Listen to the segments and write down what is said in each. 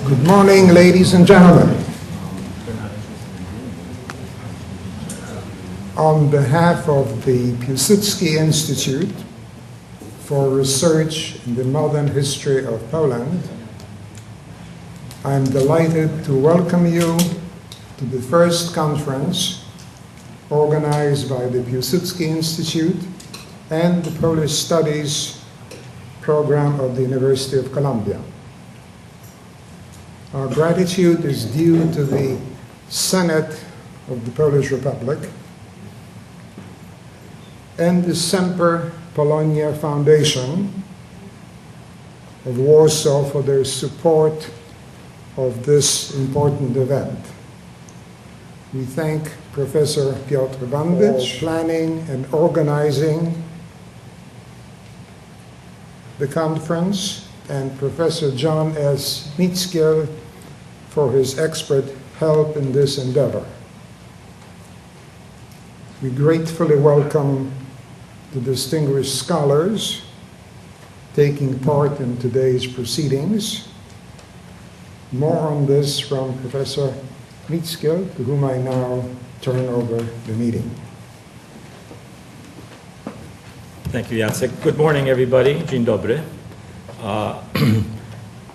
Good morning, ladies and gentlemen. On behalf of the Piłsudski Institute for Research in the Modern History of Poland, I am delighted to welcome you to the first conference organized by the Piłsudski Institute and the Polish Studies program of the University of Columbia. Our gratitude is due to the Senate of the Polish Republic and the Semper Polonia Foundation of Warsaw for their support of this important event. We thank Professor Piotr Wandycz for planning and organizing the conference, and Professor John S. Mitskiel for his expert help in this endeavor. We gratefully welcome the distinguished scholars taking part in today's proceedings. More on this from Professor Mitskiel, to whom I now turn over the meeting. Thank you, Jacek. Good morning, everybody. Dzień dobry.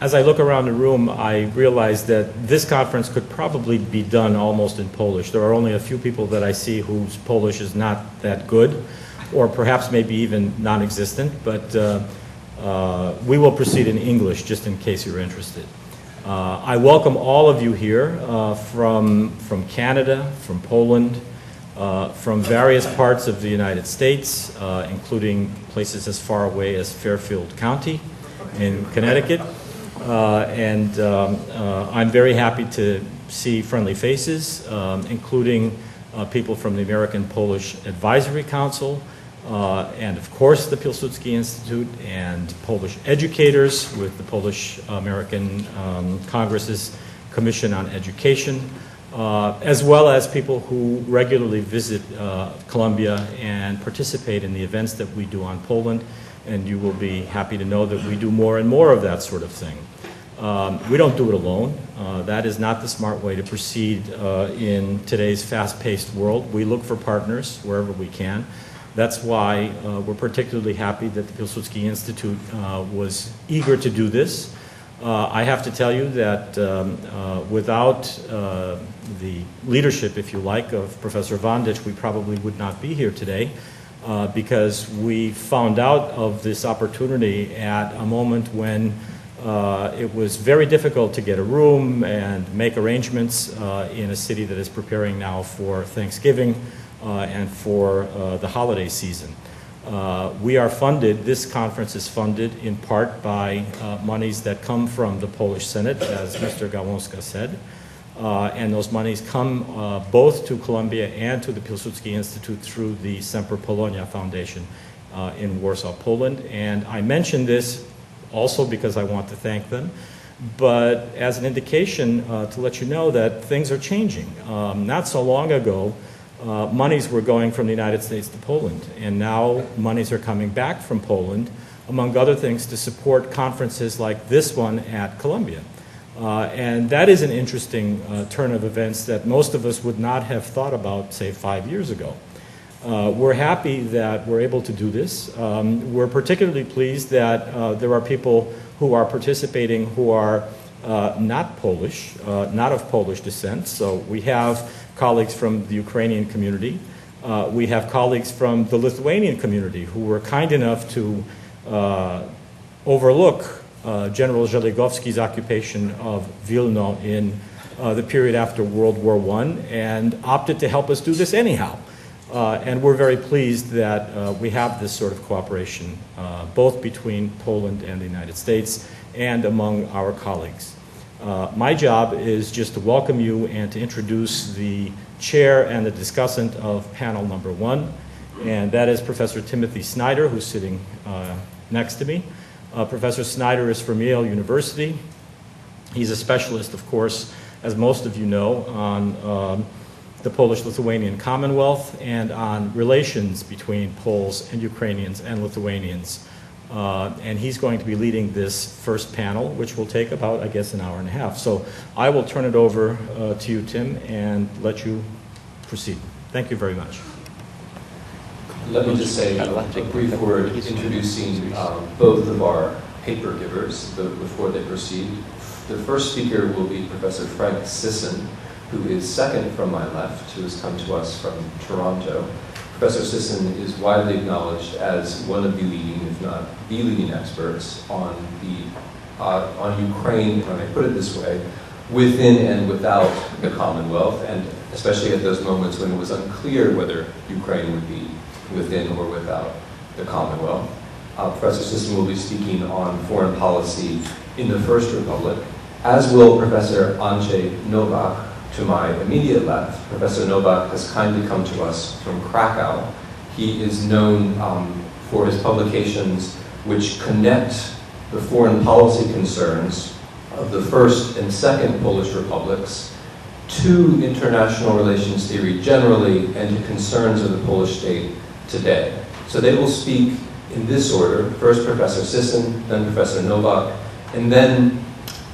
As I look around the room, I realize that this conference could probably be done almost in Polish. There are only a few people that I see whose Polish is not that good, or perhaps maybe even non-existent, but we will proceed in English just in case you're interested. I welcome all of you here from Canada, from Poland, from various parts of the United States, including places as far away as Fairfield County in Connecticut. I'm very happy to see friendly faces, including people from the American Polish Advisory Council, and of course the Piłsudski Institute, and Polish educators with the Polish American Congress's Commission on Education, as well as people who regularly visit Columbia and participate in the events that we do on Poland. And you will be happy to know that we do more and more of that sort of thing. We don't do it alone. That is not the smart way to proceed in today's fast-paced world. We look for partners wherever we can. That's why we're particularly happy that the Piłsudski Institute was eager to do this. I have to tell you that without the leadership, if you like, of Professor Wandycz, we probably would not be here today. Because we found out of this opportunity at a moment when it was very difficult to get a room and make arrangements in a city that is preparing now for Thanksgiving and for the holiday season. We are funded, this conference is funded in part by monies that come from the Polish Senate, as Mr. Gałązka said. And those monies come both to Columbia and to the Piłsudski Institute through the Semper Polonia Foundation in Warsaw, Poland. And I mention this also because I want to thank them, but as an indication to let you know that things are changing. Not so long ago, monies were going from the United States to Poland, and now monies are coming back from Poland, among other things, to support conferences like this one at Columbia. And that is an interesting turn of events that most of us would not have thought about, say, 5 years ago. We're happy that we're able to do this. We're particularly pleased that there are people who are participating who are not Polish, not of Polish descent. So we have colleagues from the Ukrainian community. We have colleagues from the Lithuanian community who were kind enough to overlook General Żeligowski's occupation of Wilno in the period after World War I and opted to help us do this anyhow. And we're very pleased that we have this sort of cooperation both between Poland and the United States and among our colleagues. My job is just to welcome you and to introduce the chair and the discussant of panel number 1, and that is Professor Timothy Snyder, who's sitting next to me. Professor Snyder is from Yale University. He's a specialist, of course, as most of you know, on the Polish-Lithuanian Commonwealth and on relations between Poles and Ukrainians and Lithuanians and he's going to be leading this first panel, which will take about, I guess, an hour and a half. So I will turn it over to you, Tim, and let you proceed. Thank you very much. Let me just say a brief word introducing both of our paper givers before they proceed. The first speaker will be Professor Frank Sisson, who is second from my left, who has come to us from Toronto. Professor Sisson is widely acknowledged as one of the leading, if not the leading experts on Ukraine, if I may put it this way, within and without the Commonwealth, and especially at those moments when it was unclear whether Ukraine would be within or without the Commonwealth. Professor Sisson will be speaking on foreign policy in the First Republic, as will Professor Andrzej Nowak to my immediate left. Professor Nowak has kindly come to us from Krakow. He is known for his publications which connect the foreign policy concerns of the First and Second Polish Republics to international relations theory generally and to concerns of the Polish state today. So they will speak in this order: first Professor Sisson, then Professor Nowak, and then,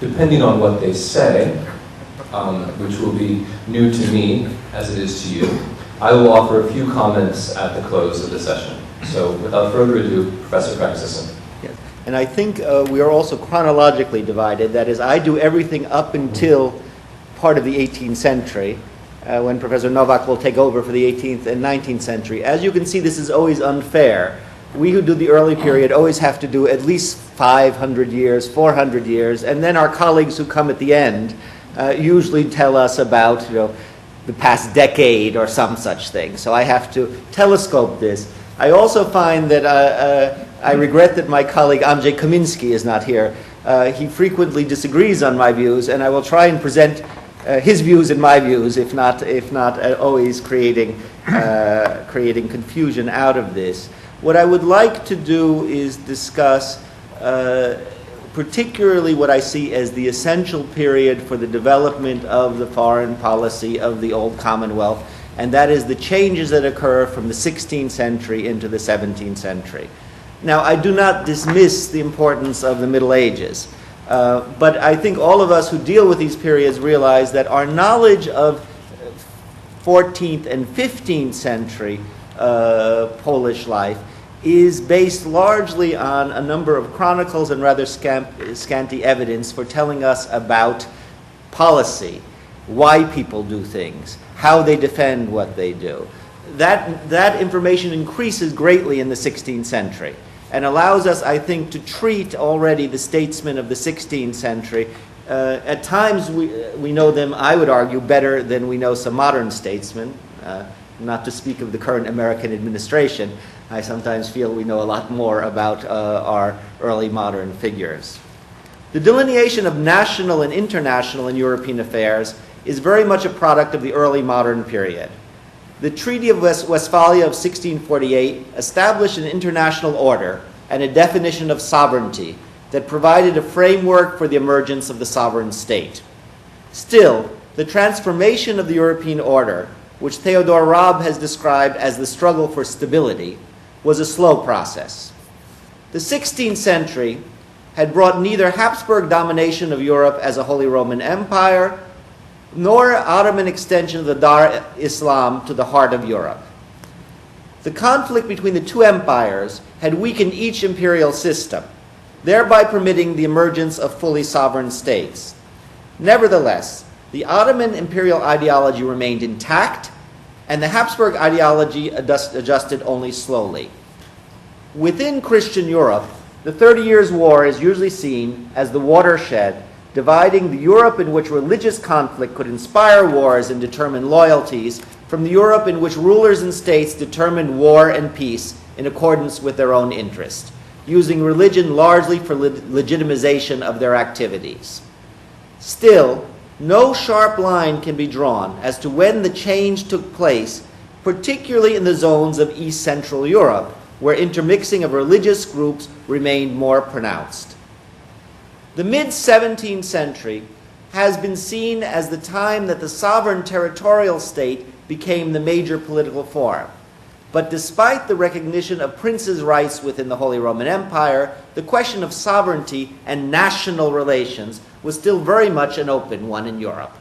depending on what they say, which will be new to me as it is to you, I will offer a few comments at the close of the session. So without further ado, Professor Frank Sisson. Yes. And I think we are also chronologically divided. That is, I do everything up until part of the 18th century, when Professor Nowak will take over for the 18th and 19th century. As you can see, this is always unfair. We who do the early period always have to do at least 500 years, 400 years, and then our colleagues who come at the end usually tell us about, the past decade or some such thing. So I have to telescope this. I also find that I regret that my colleague Andrzej Kamiński is not here. He frequently disagrees on my views, and I will try and present his views and my views, if not always creating confusion out of this. What I would like to do is discuss particularly what I see as the essential period for the development of the foreign policy of the old Commonwealth, and that is the changes that occur from the 16th century into the 17th century. Now, I do not dismiss the importance of the Middle Ages, but I think all of us who deal with these periods realize that our knowledge of 14th and 15th century Polish life is based largely on a number of chronicles and rather scanty evidence for telling us about policy, why people do things, how they defend what they do. That information increases greatly in the 16th century and allows us, I think, to treat already the statesmen of the 16th century. At times we know them, I would argue, better than we know some modern statesmen, not to speak of the current American administration. I sometimes feel we know a lot more about our early modern figures. The delineation of national and international in European affairs is very much a product of the early modern period. The Treaty of Westphalia of 1648 established an international order and a definition of sovereignty that provided a framework for the emergence of the sovereign state. Still, the transformation of the European order, which Theodor Raab has described as the struggle for stability, was a slow process. The 16th century had brought neither Habsburg domination of Europe as a Holy Roman Empire, nor Ottoman extension of the Dar Islam to the heart of Europe. The conflict between the two empires had weakened each imperial system, thereby permitting the emergence of fully sovereign states. Nevertheless, the Ottoman imperial ideology remained intact, and the Habsburg ideology adjusted only slowly. Within Christian Europe, the 30 Years' War is usually seen as the watershed dividing the Europe in which religious conflict could inspire wars and determine loyalties from the Europe in which rulers and states determined war and peace in accordance with their own interest, using religion largely for legitimization of their activities. Still, no sharp line can be drawn as to when the change took place, particularly in the zones of East Central Europe, where intermixing of religious groups remained more pronounced. The mid-17th century has been seen as the time that the sovereign territorial state became the major political form. But despite the recognition of princes' rights within the Holy Roman Empire, the question of sovereignty and national relations was still very much an open one in Europe.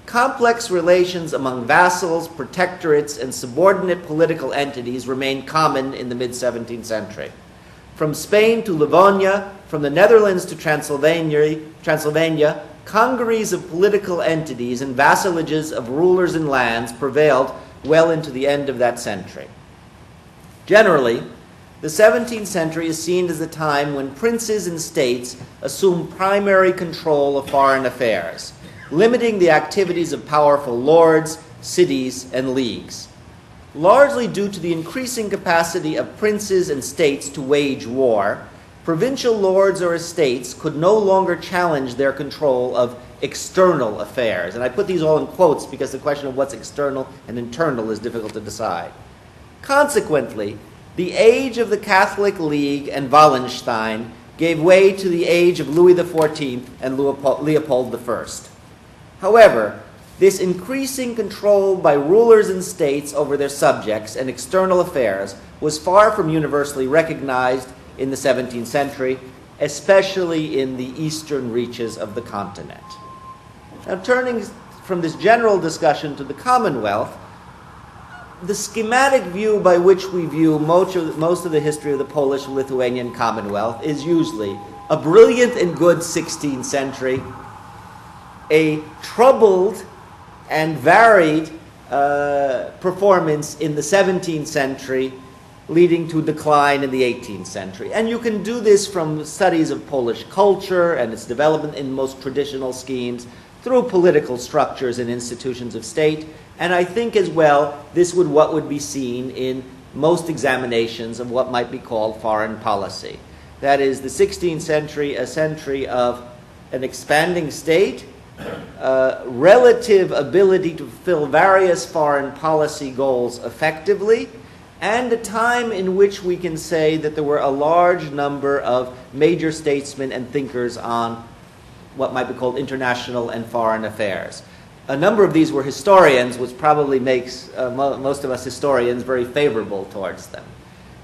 Complex relations among vassals, protectorates, and subordinate political entities remained common in the mid-17th century. From Spain to Livonia, from the Netherlands to Transylvania, congeries of political entities and vassalages of rulers and lands prevailed well into the end of that century. Generally, the 17th century is seen as a time when princes and states assume primary control of foreign affairs, limiting the activities of powerful lords, cities, and leagues. Largely due to the increasing capacity of princes and states to wage war, provincial lords or estates could no longer challenge their control of external affairs. And I put these all in quotes because the question of what's external and internal is difficult to decide. Consequently, the age of the Catholic League and Wallenstein gave way to the age of Louis XIV and Leopold I. However, this increasing control by rulers and states over their subjects and external affairs was far from universally recognized in the 17th century, especially in the eastern reaches of the continent. Now, turning from this general discussion to the Commonwealth, the schematic view by which we view most of the history of the Polish-Lithuanian Commonwealth is usually a brilliant and good 16th century, a troubled and varied performance in the 17th century, leading to decline in the 18th century. And you can do this from studies of Polish culture and its development in most traditional schemes, through political structures and institutions of state. And I think as well, this would what would be seen in most examinations of what might be called foreign policy. That is, the 16th century, a century of an expanding state, relative ability to fulfill various foreign policy goals effectively, and a time in which we can say that there were a large number of major statesmen and thinkers on what might be called international and foreign affairs. A number of these were historians, which probably makes most of us historians very favorable towards them.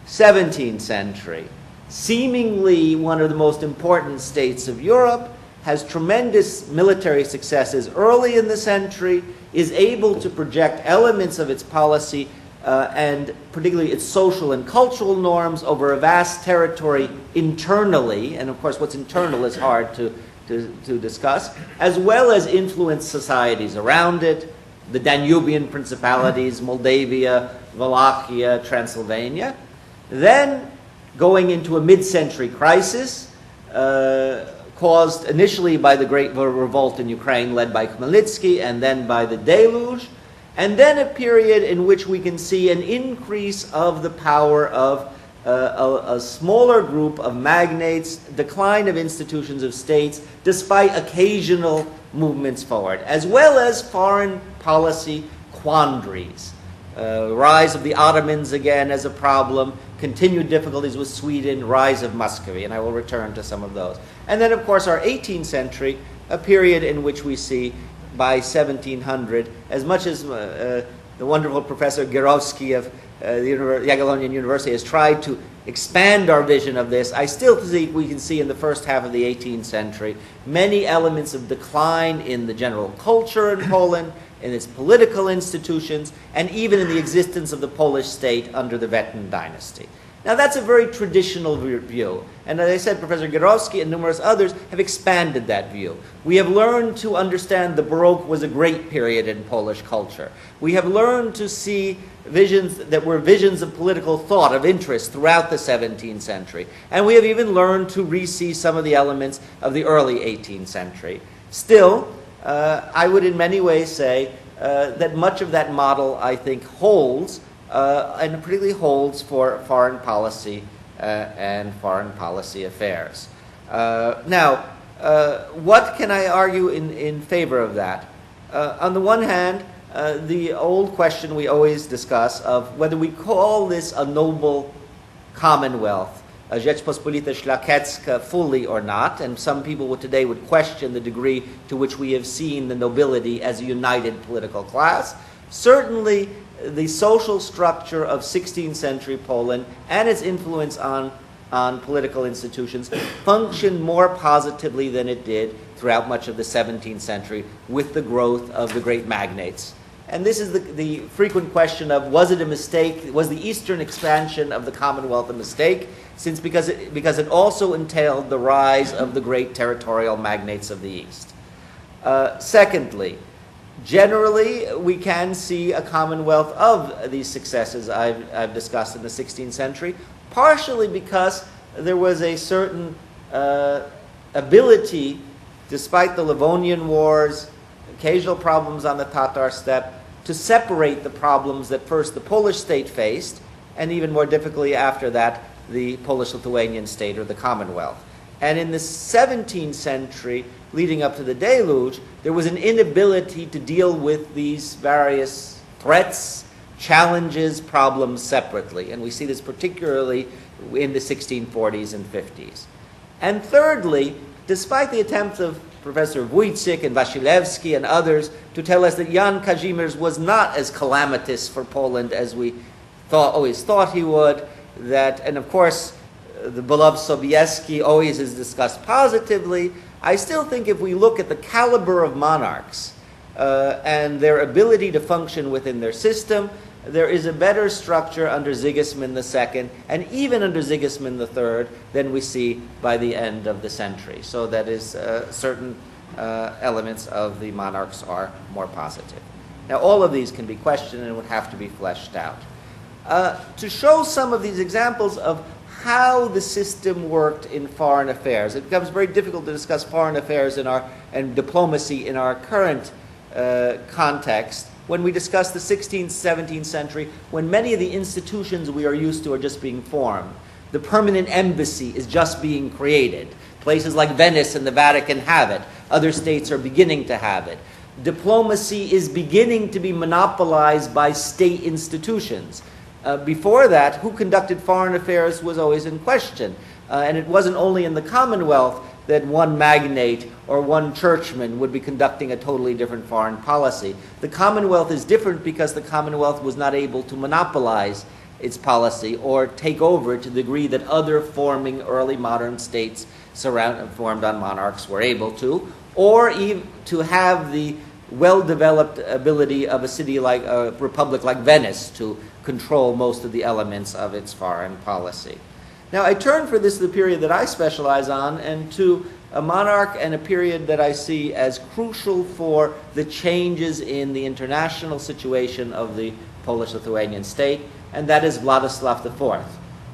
17th century, seemingly one of the most important states of Europe, has tremendous military successes early in the century, is able to project elements of its policy and particularly its social and cultural norms over a vast territory internally, and of course what's internal is hard to discuss, as well as influence societies around it, the Danubian principalities, Moldavia, Wallachia, Transylvania. Then going into a mid-century crisis, caused initially by the Great Revolt in Ukraine led by Khmelnytsky and then by the Deluge, and then a period in which we can see an increase of the power of a smaller group of magnates, decline of institutions of states, despite occasional movements forward, as well as foreign policy quandaries. Rise of the Ottomans again as a problem, continued difficulties with Sweden, rise of Muscovy, and I will return to some of those. And then, of course, our 18th century, a period in which we see, by 1700, as much as the wonderful Professor Gierowski of the Jagiellonian University has tried to expand our vision of this, I still think we can see in the first half of the 18th century many elements of decline in the general culture in Poland, in its political institutions, and even in the existence of the Polish state under the Wettin dynasty. Now that's a very traditional view, and as I said, Professor Gierowski and numerous others have expanded that view. We have learned to understand the Baroque was a great period in Polish culture. We have learned to see visions that were visions of political thought, of interest throughout the 17th century, and we have even learned to re-see some of the elements of the early 18th century. Still, I would in many ways say that much of that model, I think, holds, and particularly holds for foreign policy and foreign policy affairs. Now, what can I argue in favor of that? On the one hand, the old question we always discuss of whether we call this a noble commonwealth, a Rzeczpospolita Szlachecka fully or not, and some people today would question the degree to which we have seen the nobility as a united political class. Certainly, the social structure of 16th century Poland and its influence on political institutions functioned more positively than it did throughout much of the 17th century with the growth of the great magnates. And this is the frequent question of, was it a mistake? Was the Eastern expansion of the Commonwealth a mistake? Because it also entailed the rise of the great territorial magnates of the East. Secondly, generally, we can see a commonwealth of these successes I've discussed in the 16th century, partially because there was a certain ability, despite the Livonian Wars, occasional problems on the Tatar steppe, to separate the problems that first the Polish state faced, and even more difficultly after that, the Polish-Lithuanian state or the Commonwealth. And in the 17th century, leading up to the deluge, there was an inability to deal with these various threats, challenges, problems separately. And we see this particularly in the 1640s and 50s. And thirdly, despite the attempts of Professor Wójcik and Wasilewski and others to tell us that Jan Kazimierz was not as calamitous for Poland as we always thought he would, and of course, the beloved Sobieski always is discussed positively. I still think if we look at the caliber of monarchs and their ability to function within their system, there is a better structure under Sigismund II and even under Sigismund III than we see by the end of the century. So that is certain elements of the monarchs are more positive. Now all of these can be questioned and would have to be fleshed out. To show some of these examples of how the system worked in foreign affairs, it becomes very difficult to discuss foreign affairs and diplomacy in our current context when we discuss the 16th, 17th century, when many of the institutions we are used to are just being formed. The permanent embassy is just being created. Places like Venice and the Vatican have it. Other states are beginning to have it. Diplomacy is beginning to be monopolized by state institutions. Before that, who conducted foreign affairs was always in question. And it wasn't only in the Commonwealth that one magnate or one churchman would be conducting a totally different foreign policy. The Commonwealth is different because the Commonwealth was not able to monopolize its policy or take over it to the degree that other forming early modern states formed on monarchs were able to, or even to have the well-developed ability of a city like a republic like Venice to control most of the elements of its foreign policy. Now, I turn for this to the period that I specialize on and to a monarch and a period that I see as crucial for the changes in the international situation of the Polish-Lithuanian state, and that is Vladislav IV,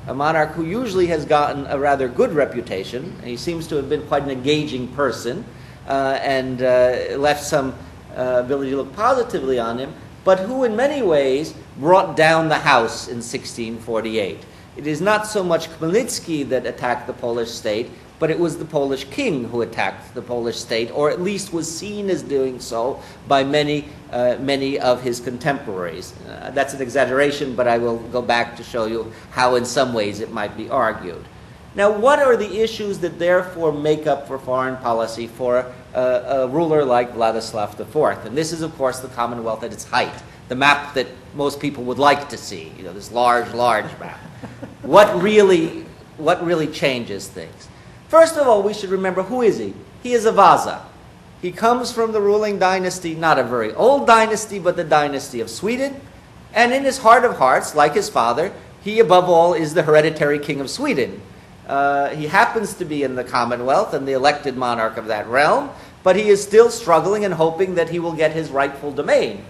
a monarch who usually has gotten a rather good reputation. He seems to have been quite an engaging person and left some ability to look positively on him, but who in many ways brought down the house in 1648. It is not so much Khmelnytsky that attacked the Polish state, but it was the Polish king who attacked the Polish state, or at least was seen as doing so by many of his contemporaries. That's an exaggeration, but I will go back to show you how in some ways it might be argued. Now, what are the issues that therefore make up for foreign policy for a ruler like Vladislav IV? And this is, of course, the Commonwealth at its height, the map that most people would like to see, this large map. What really changes things? First of all, we should remember, who is he? He is a Vasa. He comes from the ruling dynasty, not a very old dynasty, but the dynasty of Sweden. And in his heart of hearts, like his father, he above all is the hereditary king of Sweden. He happens to be in the Commonwealth and the elected monarch of that realm, but he is still struggling and hoping that he will get his rightful domain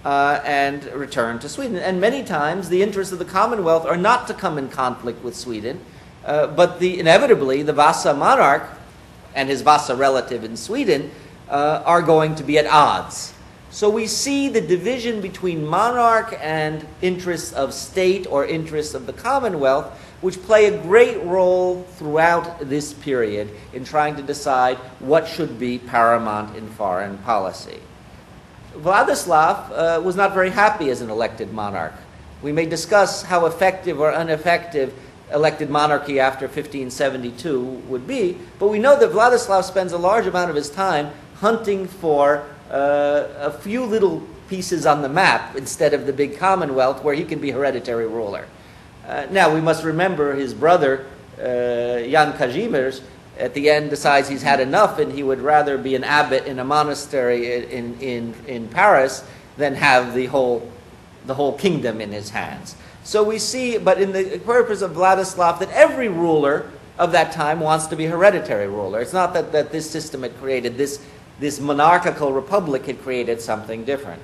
and return to Sweden. And many times the interests of the Commonwealth are not to come in conflict with Sweden, but inevitably the Vasa monarch and his Vasa relative in Sweden are going to be at odds. So we see the division between monarch and interests of state or interests of the Commonwealth, which play a great role throughout this period in trying to decide what should be paramount in foreign policy. Vladislav was not very happy as an elected monarch. We may discuss how effective or ineffective elected monarchy after 1572 would be, but we know that Vladislav spends a large amount of his time hunting for a few little pieces on the map instead of the big Commonwealth where he can be hereditary ruler. Now, we must remember his brother, Jan Kazimierz, at the end decides he's had enough and he would rather be an abbot in a monastery in Paris than have the whole kingdom in his hands. So we see, but in the purpose of Vladislav, that every ruler of that time wants to be hereditary ruler. It's not that this system had created, this monarchical republic had created something different.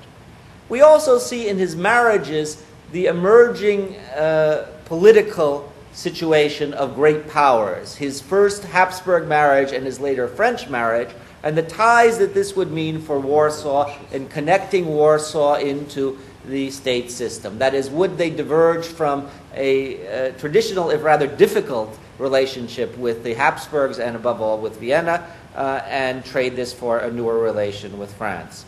We also see in his marriages the emerging political situation of great powers. His first Habsburg marriage and his later French marriage, and the ties that this would mean for Warsaw and connecting Warsaw into the state system. That is, would they diverge from a traditional, if rather difficult, relationship with the Habsburgs and above all with Vienna, and trade this for a newer relation with France.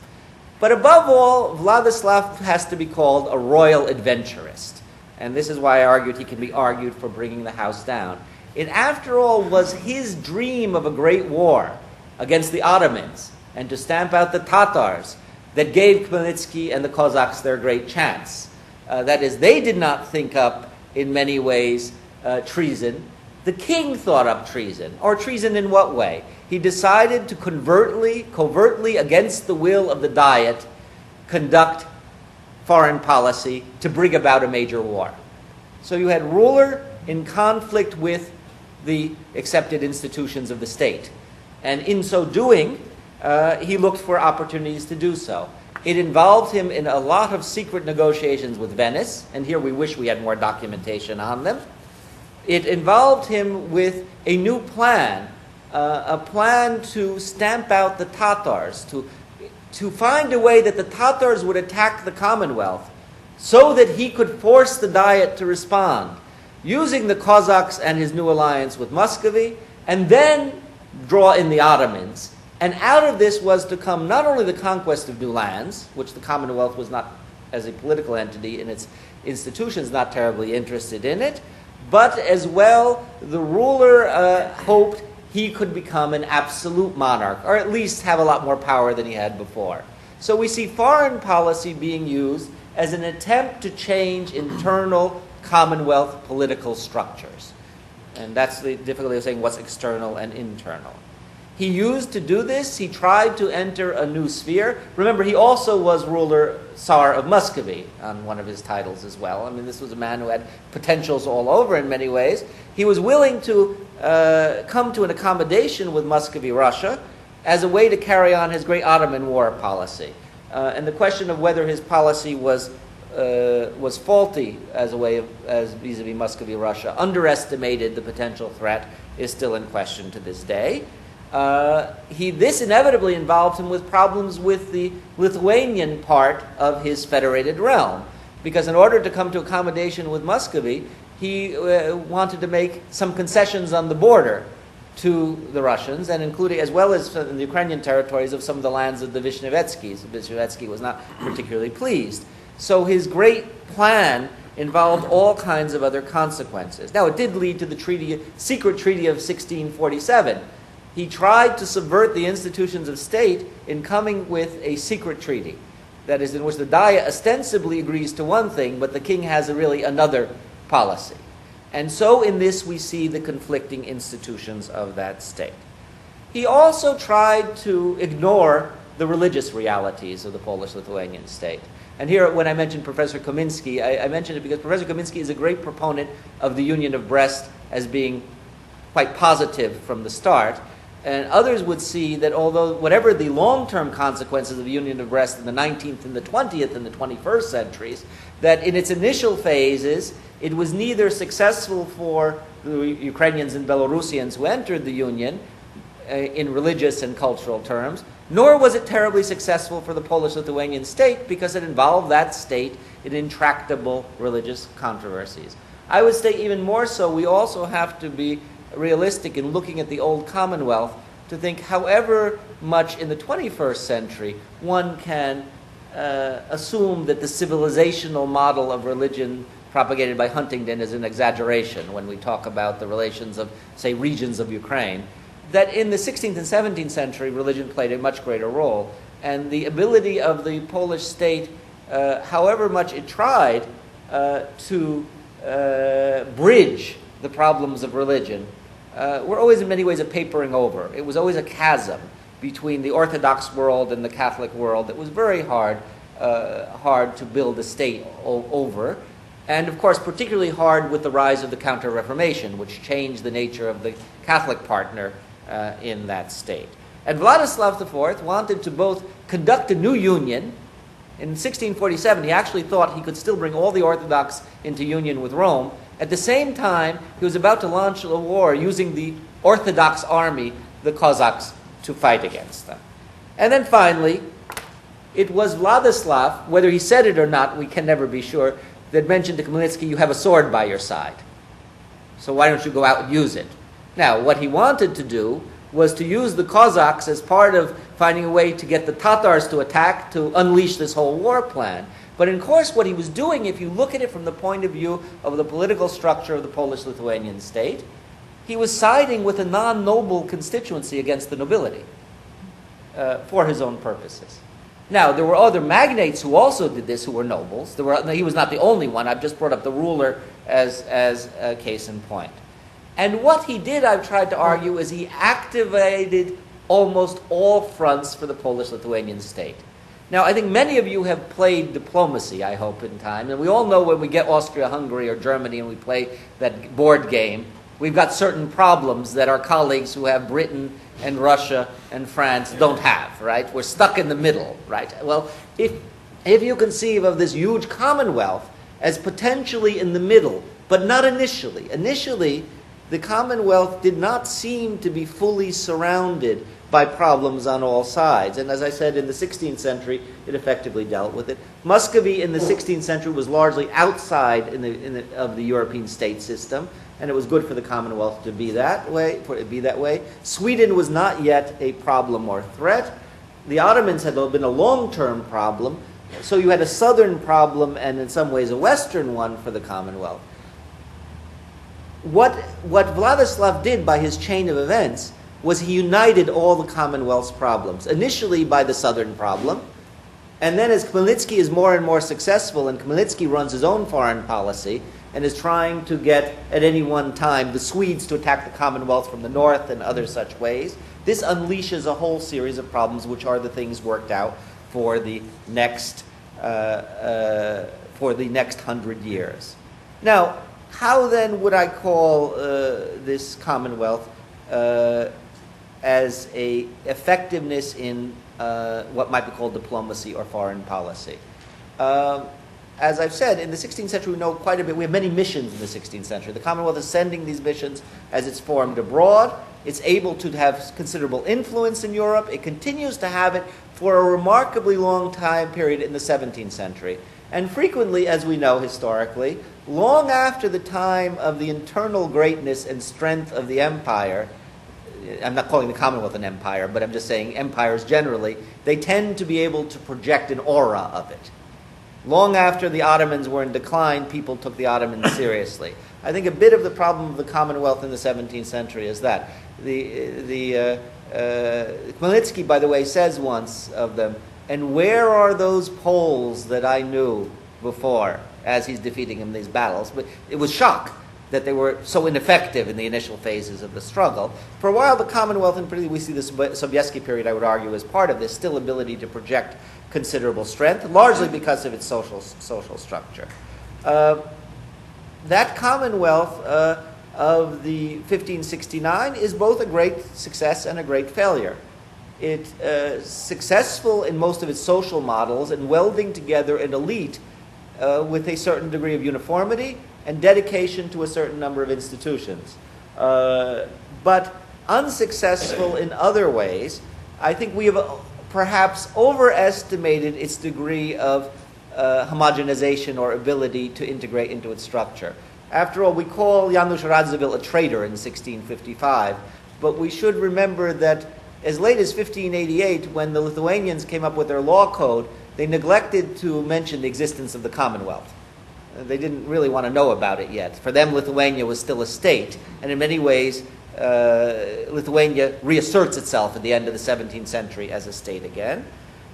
But above all, Vladislav has to be called a royal adventurist. And this is why I argued he can be argued for bringing the house down. It, after all, was his dream of a great war against the Ottomans and to stamp out the Tatars that gave Khmelnytsky and the Cossacks their great chance. That is, they did not think up, in many ways, treason. The king thought up treason. Or treason in what way? He decided to covertly, against the will of the Diet, conduct foreign policy to bring about a major war. So you had ruler in conflict with the accepted institutions of the state. And in so doing, he looked for opportunities to do so. It involved him in a lot of secret negotiations with Venice, and here we wish we had more documentation on them. It involved him with a new plan, a plan to stamp out the Tatars, to find a way that the Tatars would attack the Commonwealth so that he could force the Diet to respond, using the Cossacks and his new alliance with Muscovy, and then draw in the Ottomans. And out of this was to come not only the conquest of new lands, which the Commonwealth was not, as a political entity in its institutions, not terribly interested in it, but as well the ruler hoped he could become an absolute monarch, or at least have a lot more power than he had before. So we see foreign policy being used as an attempt to change internal Commonwealth political structures. And that's the difficulty of saying what's external and internal. He used to do this, he tried to enter a new sphere. Remember, he also was ruler, Tsar of Muscovy, on one of his titles as well. I mean, this was a man who had potentials all over in many ways. He was willing to come to an accommodation with Muscovy, Russia, as a way to carry on his great Ottoman war policy. And the question of whether his policy was faulty as vis-a-vis Muscovy, Russia, underestimated the potential threat, is still in question to this day. This inevitably involved him with problems with the Lithuanian part of his federated realm, because in order to come to accommodation with Muscovy, he wanted to make some concessions on the border to the Russians, and including, as well as in the Ukrainian territories, of some of the lands of the Vishnevetsky's. Vishnevetsky was not particularly pleased. So his great plan involved all kinds of other consequences. Now, it did lead to the secret treaty of 1647. He tried to subvert the institutions of state in coming with a secret treaty, that is, in which the Diet ostensibly agrees to one thing, but the king has really another policy. And so in this we see the conflicting institutions of that state. He also tried to ignore the religious realities of the Polish-Lithuanian state. And here, when I mentioned Professor Komiński, I mentioned it because Professor Komiński is a great proponent of the Union of Brest as being quite positive from the start. And others would see that although whatever the long-term consequences of the Union of Brest in the 19th and the 20th and the 21st centuries, that in its initial phases, it was neither successful for the Ukrainians and Belarusians who entered the Union in religious and cultural terms, nor was it terribly successful for the Polish-Lithuanian state because it involved that state in intractable religious controversies. I would say even more so, we also have to be realistic in looking at the old Commonwealth to think however much in the 21st century one can assume that the civilizational model of religion propagated by Huntington is an exaggeration when we talk about the relations of, say, regions of Ukraine, that in the 16th and 17th century religion played a much greater role. and the ability of the Polish state, however much it tried to bridge the problems of religion, were always in many ways a papering over. It was always a chasm between the Orthodox world and the Catholic world that was very hard to build a state over. And of course, particularly hard with the rise of the Counter-Reformation, which changed the nature of the Catholic partner in that state. And Vladislav IV wanted to both conduct a new union. In 1647, he actually thought he could still bring all the Orthodox into union with Rome. At the same time, he was about to launch a war using the Orthodox army, the Cossacks, to fight against them. And then finally, it was Vladislav, whether he said it or not, we can never be sure, that mentioned to Khmelnytsky, you have a sword by your side, so why don't you go out and use it? Now, what he wanted to do was to use the Cossacks as part of finding a way to get the Tatars to attack, to unleash this whole war plan. But of course, what he was doing, if you look at it from the point of view of the political structure of the Polish-Lithuanian state, he was siding with a non-noble constituency against the nobility for his own purposes. Now, there were other magnates who also did this, who were nobles. He was not the only one. I've just brought up the ruler as a case in point. And what he did, I've tried to argue, is he activated almost all fronts for the Polish-Lithuanian state. Now, I think many of you have played diplomacy, I hope, in time. And we all know when we get Austria-Hungary or Germany and we play that board game, we've got certain problems that our colleagues who have Britain and Russia and France don't have, right? We're stuck in the middle, right? Well, if you conceive of this huge commonwealth as potentially in the middle, but not initially. Initially, the Commonwealth did not seem to be fully surrounded by problems on all sides. And as I said, in the 16th century, it effectively dealt with it. Muscovy in the 16th century was largely outside of the European state system, and it was good for the Commonwealth to be that way. Sweden was not yet a problem or threat. The Ottomans had been a long-term problem, so you had a southern problem and in some ways a western one for the Commonwealth. What Vladislav did by his chain of events was he united all the Commonwealth's problems, initially by the southern problem, and then as Khmelnytsky is more and more successful, and Khmelnytsky runs his own foreign policy, and is trying to get, at any one time, the Swedes to attack the Commonwealth from the north and other such ways, this unleashes a whole series of problems which are the things worked out for the next 100 years. Now, how then would I call this Commonwealth as a effectiveness in what might be called diplomacy or foreign policy? As I've said, in the 16th century we know quite a bit. We have many missions in the 16th century. The Commonwealth is sending these missions as it's formed abroad. It's able to have considerable influence in Europe. It continues to have it for a remarkably long time period in the 17th century. And frequently, as we know historically, long after the time of the internal greatness and strength of the empire, I'm not calling the Commonwealth an empire, but I'm just saying empires generally, they tend to be able to project an aura of it. Long after the Ottomans were in decline, people took the Ottomans seriously. I think a bit of the problem of the Commonwealth in the 17th century is that. Khmelnytsky, by the way, says once of them, and where are those Poles that I knew before, as he's defeating him in these battles? But it was shock that they were so ineffective in the initial phases of the struggle. For a while, the Commonwealth, and particularly we see the Sovietsky period, I would argue, as part of this still ability to project considerable strength, largely because of its social structure. That Commonwealth of the 1569 is both a great success and a great failure. It's successful in most of its social models in welding together an elite with a certain degree of uniformity and dedication to a certain number of institutions. But unsuccessful in other ways. I think we have perhaps overestimated its degree of homogenization or ability to integrate into its structure. After all, we call Janusz Radziwiłł a traitor in 1655, but we should remember that as late as 1588, when the Lithuanians came up with their law code, they neglected to mention the existence of the Commonwealth. They didn't really want to know about it yet. For them, Lithuania was still a state, and in many ways, Lithuania reasserts itself at the end of the 17th century as a state again.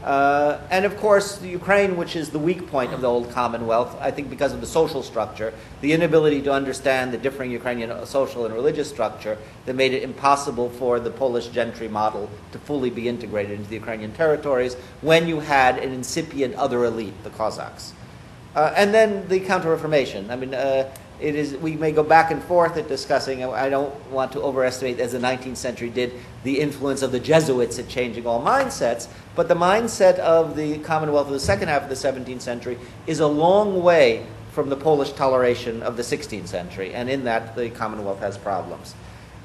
And of course, the Ukraine, which is the weak point of the old Commonwealth, I think because of the social structure, the inability to understand the differing Ukrainian social and religious structure that made it impossible for the Polish gentry model to fully be integrated into the Ukrainian territories when you had an incipient other elite, the Cossacks. And then the Counter-Reformation. I mean, we may go back and forth at discussing, I don't want to overestimate, as the 19th century did, the influence of the Jesuits at changing all mindsets, but the mindset of the Commonwealth of the second half of the 17th century is a long way from the Polish toleration of the 16th century, and in that the Commonwealth has problems.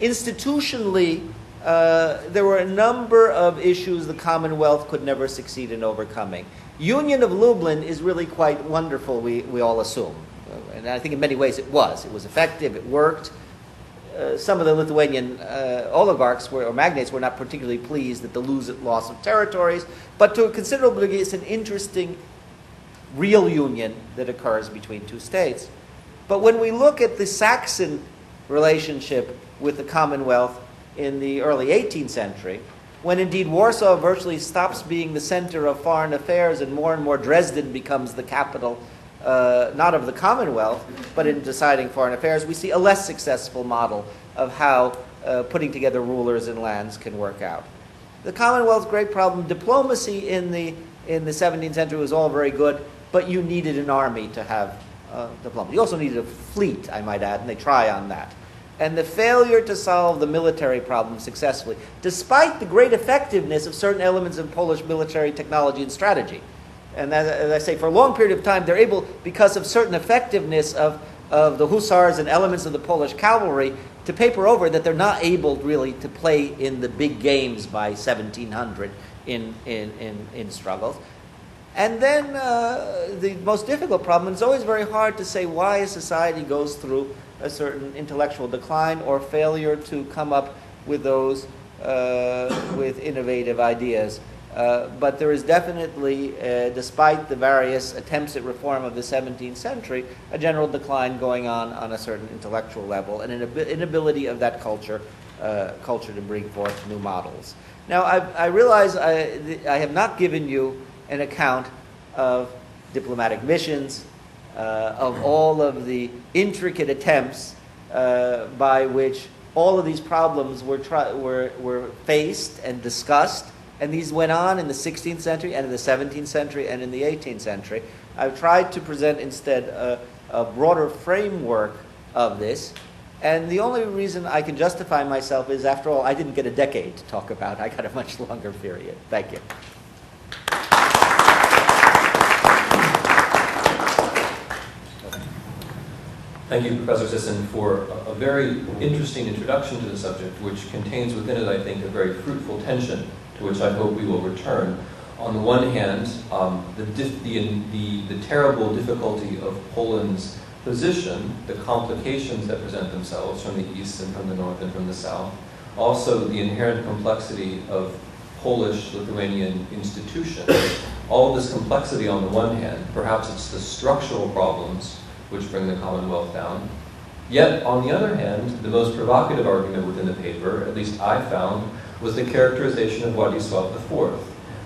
Institutionally, there were a number of issues the Commonwealth could never succeed in overcoming. Union of Lublin is really quite wonderful, we all assume. And I think in many ways it was. It was effective, it worked. Some of the Lithuanian oligarchs or magnates were not particularly pleased at the loss of territories, but to a considerable degree it's an interesting real union that occurs between two states. But when we look at the Saxon relationship with the Commonwealth in the early 18th century, when indeed Warsaw virtually stops being the center of foreign affairs and more Dresden becomes the capital not of the Commonwealth, but in deciding foreign affairs, we see a less successful model of how putting together rulers and lands can work out. The Commonwealth's great problem, diplomacy in the 17th century was all very good, but you needed an army to have diplomacy. You also needed a fleet, I might add, and they try on that. And the failure to solve the military problem successfully, despite the great effectiveness of certain elements of Polish military technology and strategy. And as I say, for a long period of time, they're able, because of certain effectiveness of the hussars and elements of the Polish cavalry, to paper over that they're not able really to play in the big games by 1700 in struggles. And then the most difficult problem, it's always very hard to say why a society goes through a certain intellectual decline or failure to come up with those with innovative ideas. But there is definitely, despite the various attempts at reform of the 17th century, a general decline going on a certain intellectual level and an inability of that culture to bring forth new models. Now, I realize I have not given you an account of diplomatic missions, of all of the intricate attempts by which all of these problems were faced and discussed. And these went on in the 16th century and in the 17th century and in the 18th century. I've tried to present instead a broader framework of this. And the only reason I can justify myself is, after all, I didn't get a decade to talk about. I got a much longer period. Thank you. Thank you, Professor Sisson, for a very interesting introduction to the subject, which contains within it, I think, a very fruitful tension to which I hope we will return. On the one hand, the terrible difficulty of Poland's position, the complications that present themselves from the east and from the north and from the south, also the inherent complexity of Polish-Lithuanian institutions. All of this complexity on the one hand, perhaps it's the structural problems which bring the Commonwealth down. Yet, on the other hand, the most provocative argument within the paper, at least I found, was the characterization of Władysław IV.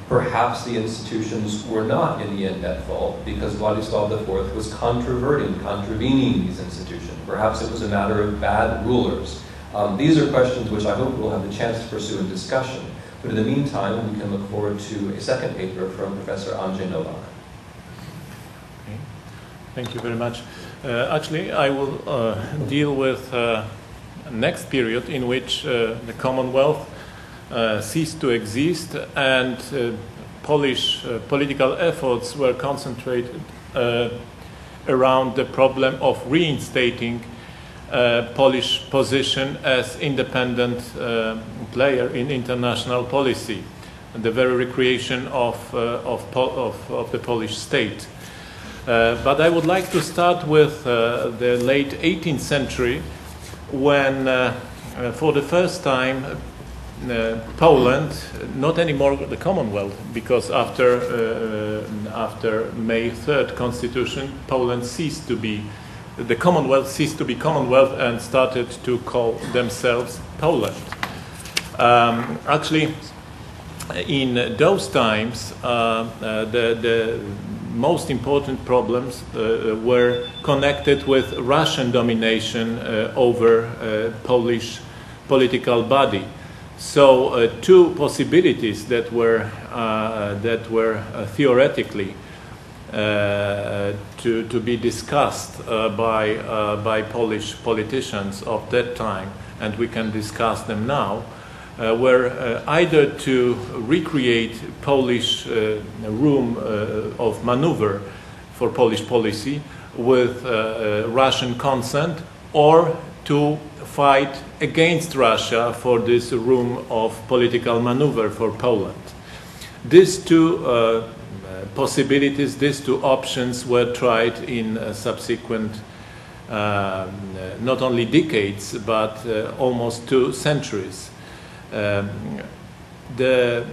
Perhaps the institutions were not in the end at fault because Władysław IV was contravening these institutions. Perhaps it was a matter of bad rulers. These are questions which I hope we'll have the chance to pursue in discussion. But in the meantime, we can look forward to a second paper from Professor Andrzej Nowak. Okay. Thank you very much. Actually, I will deal with next period in which the Commonwealth ceased to exist and Polish political efforts were concentrated around the problem of reinstating Polish position as independent player in international policy, and the very recreation of the Polish state. But I would like to start with the late 18th century, when for the first time Poland, not anymore the Commonwealth, because after May 3rd Constitution, Poland ceased to be, the Commonwealth ceased to be Commonwealth and started to call themselves Poland. Actually, in those times, the most important problems were connected with Russian domination over Polish political body. So two possibilities that were theoretically to be discussed by Polish politicians of that time, and we can discuss them now, were either to recreate Polish room of maneuver for Polish policy with Russian consent, or to fight against Russia for this room of political maneuver for Poland. These two possibilities, these two options were tried in subsequent not only decades but almost 2 centuries. The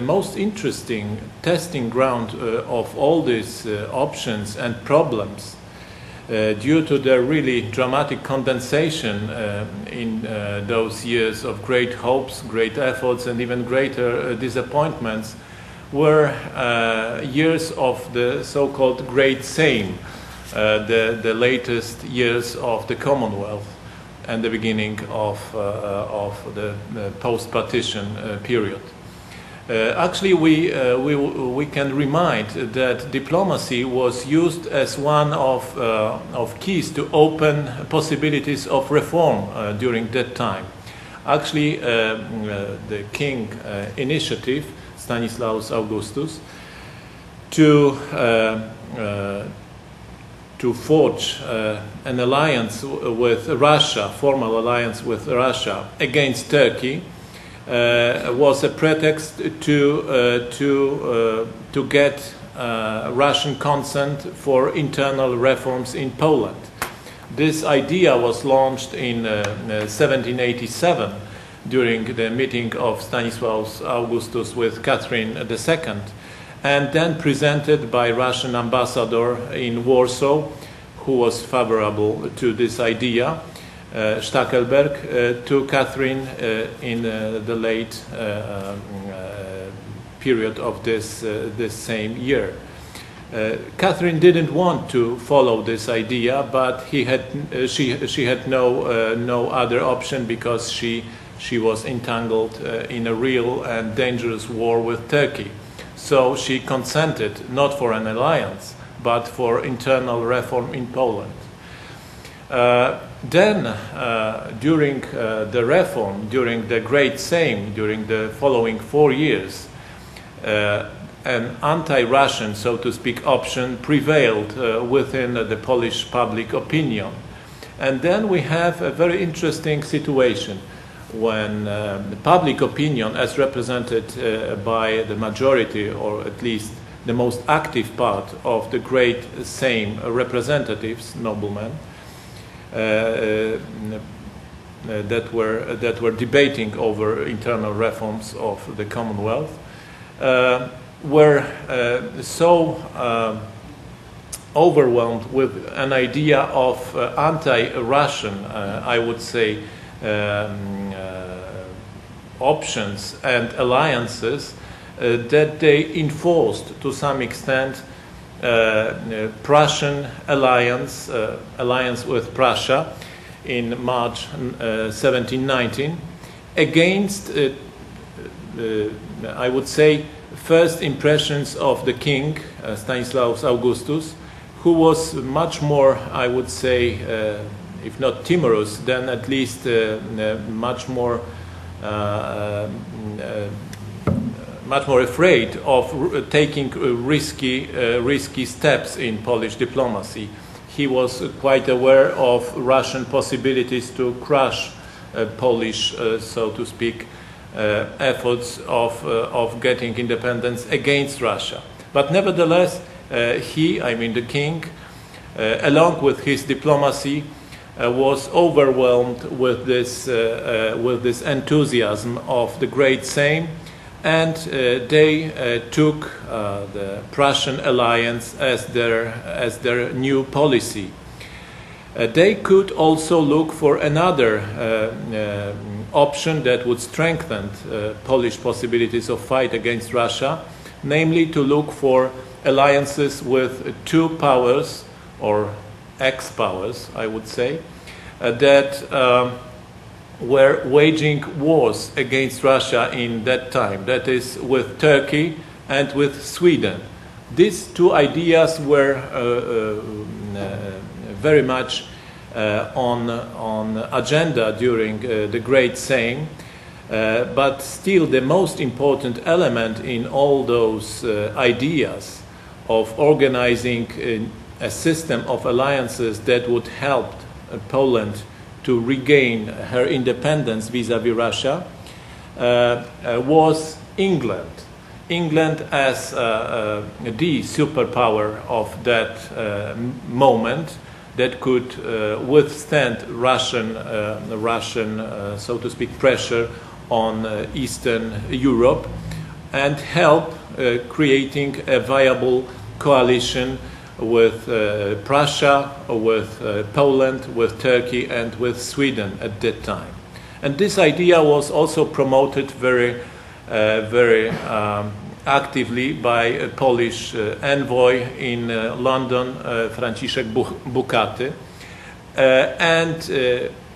most interesting testing ground of all these options and problems, due to the really dramatic condensation in those years of great hopes, great efforts, and even greater disappointments, were years of the so-called Great Sejm, the latest years of the Commonwealth, and the beginning of the post-partition period. Actually, we can remind that diplomacy was used as one of keys to open possibilities of reform during that time. Actually, the king initiative, Stanislaus Augustus, to forge an alliance with Russia, formal alliance with Russia against Turkey, was a pretext to get Russian consent for internal reforms in Poland. This idea was launched in 1787 during the meeting of Stanislaus Augustus with Catherine II, and then presented by Russian ambassador in Warsaw, who was favorable to this idea, Stackelberg, to Catherine in the late period of this same year. Catherine didn't want to follow this idea, but she had no other option, because she was entangled in a real and dangerous war with Turkey. So she consented not for an alliance, but for internal reform in Poland. Then, during the reform, during the Great Sejm, during the following 4 years, an anti-Russian, so to speak, option prevailed within the Polish public opinion. And then we have a very interesting situation when the public opinion, as represented by the majority, or at least the most active part of the Great Sejm representatives, noblemen, that were debating over internal reforms of the Commonwealth, were so overwhelmed with an idea of anti-Russian, I would say, options and alliances, that they enforced to some extent Prussian alliance with Prussia in March 1719 against, I would say, first impressions of the king, Stanislaus Augustus, who was much more, I would say, if not timorous, then at least much more afraid of taking risky steps in Polish diplomacy. He was quite aware of Russian possibilities to crush Polish, so to speak, efforts of getting independence against Russia. But nevertheless, the king, along with his diplomacy, was overwhelmed with this enthusiasm of the Great Sejm, and they took the Prussian alliance as their new policy. They could also look for another option that would strengthen Polish possibilities of fight against Russia, namely to look for alliances with two powers, or ex-powers, I would say, that were waging wars against Russia in that time, that is with Turkey and with Sweden. These two ideas were very much on agenda during the Great Sejm, but still the most important element in all those ideas of organizing a system of alliances that would help Poland to regain her independence vis-à-vis Russia was England. England as the superpower of that moment that could withstand Russian, so to speak, pressure on Eastern Europe and help creating a viable coalition with Prussia, with Poland, with Turkey, and with Sweden at that time. And this idea was also promoted very actively by a Polish envoy in London, Franciszek Bukaty, and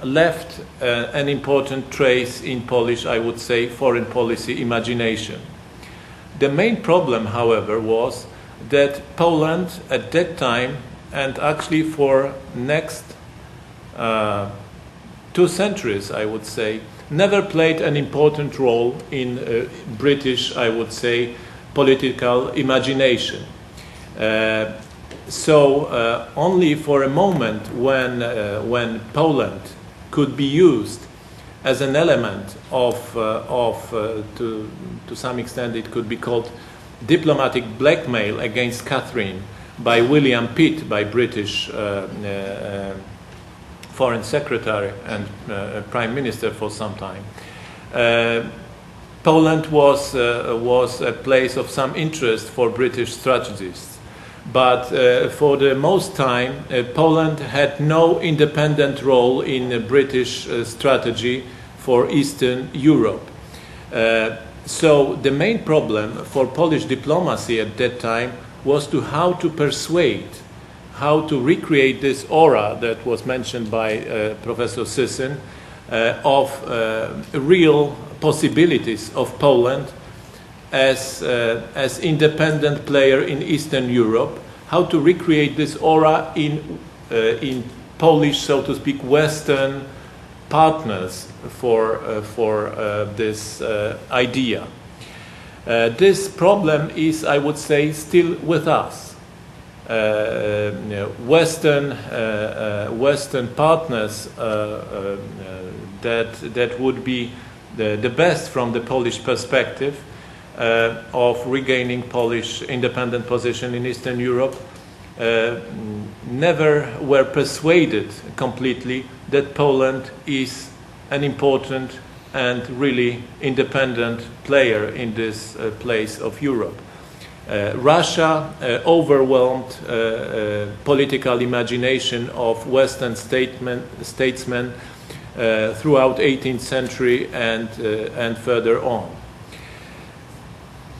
left an important trace in Polish, I would say, foreign policy imagination. The main problem, however, was that Poland at that time, and actually for next 2 centuries, I would say, never played an important role in British, I would say, political imagination. So only for a moment when Poland could be used as an element of to some extent it could be called diplomatic blackmail against Catherine by William Pitt, by British Foreign Secretary and Prime Minister for some time. Poland was a place of some interest for British strategists, but for the most time Poland had no independent role in British strategy for Eastern Europe. So the main problem for Polish diplomacy at that time was how to persuade, how to recreate this aura that was mentioned by Professor Sisson of real possibilities of Poland as independent player in Eastern Europe, how to recreate this aura in Polish, so to speak, Western partners for this idea. This problem is, I would say, still with us. Western partners that would be the best from the Polish perspective of regaining Polish independent position in Eastern Europe never were persuaded completely that Poland is an important and really independent player in this place of Europe. Russia overwhelmed political imagination of Western statesmen throughout 18th century and further on.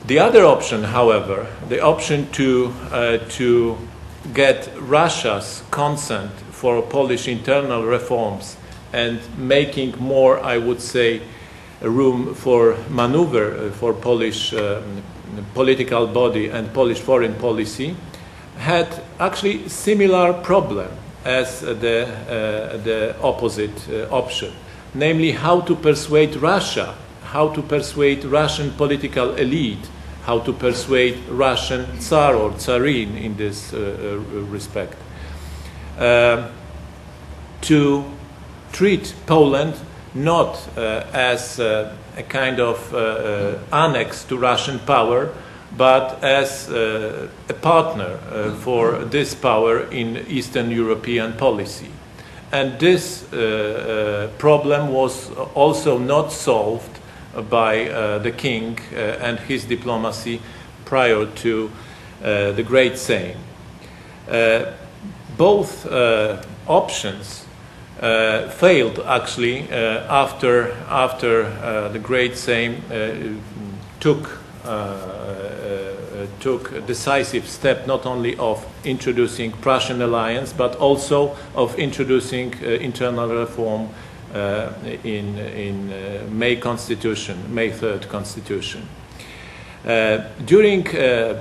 The other option, however, the option to get Russia's consent for Polish internal reforms and making more, I would say, room for maneuver for Polish political body and Polish foreign policy, had actually similar problem as the opposite option, namely how to persuade Russia, how to persuade Russian political elite, how to persuade Russian Tsar or Tsarine in this respect, to treat Poland not as a kind of annex to Russian power, but as a partner for this power in Eastern European policy. And this problem was also not solved by the king and his diplomacy prior to the Great Sejm. Both options failed actually after the Great Sejm took a decisive step not only of introducing Prussian alliance but also of introducing internal reform in May Constitution, May 3rd Constitution. During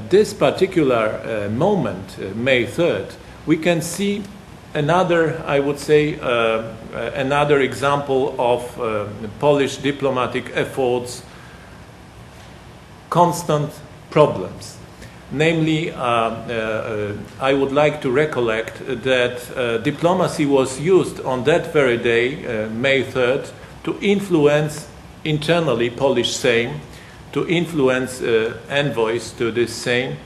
this particular moment, May 3rd, we can see another, I would say, another example of Polish diplomatic efforts, constant problems. Namely, I would like to recollect that diplomacy was used on that very day, May 3rd, to influence internally Polish Sejm, to influence envoys to this Sejm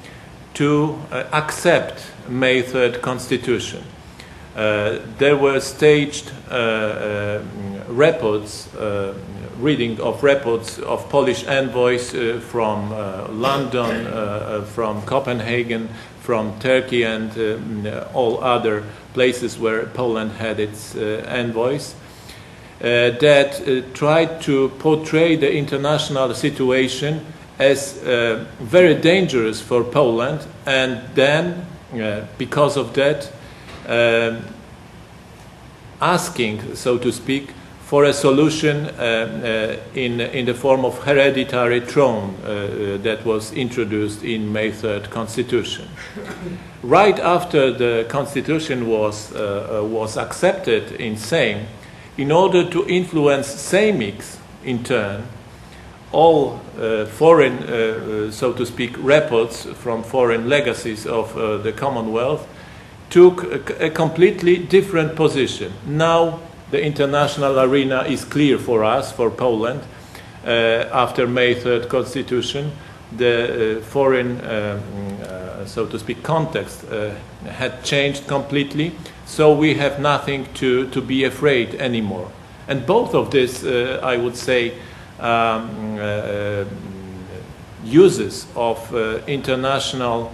to accept May 3rd Constitution. There were staged reports, reading of reports of Polish envoys from London, from Copenhagen, from Turkey, and all other places where Poland had its envoys, that tried to portray the international situation as very dangerous for Poland, and then, because of that, asking, so to speak, for a solution in the form of hereditary throne that was introduced in May 3rd Constitution. Right after the Constitution was accepted in Sejm, in order to influence Sejmics in turn, all foreign, so to speak, reports from foreign legacies of the Commonwealth took a completely different position. Now the international arena is clear for us, for Poland. After May 3rd Constitution, the foreign, so to speak, context had changed completely, so we have nothing to be afraid anymore. And both of this, I would say, uses of international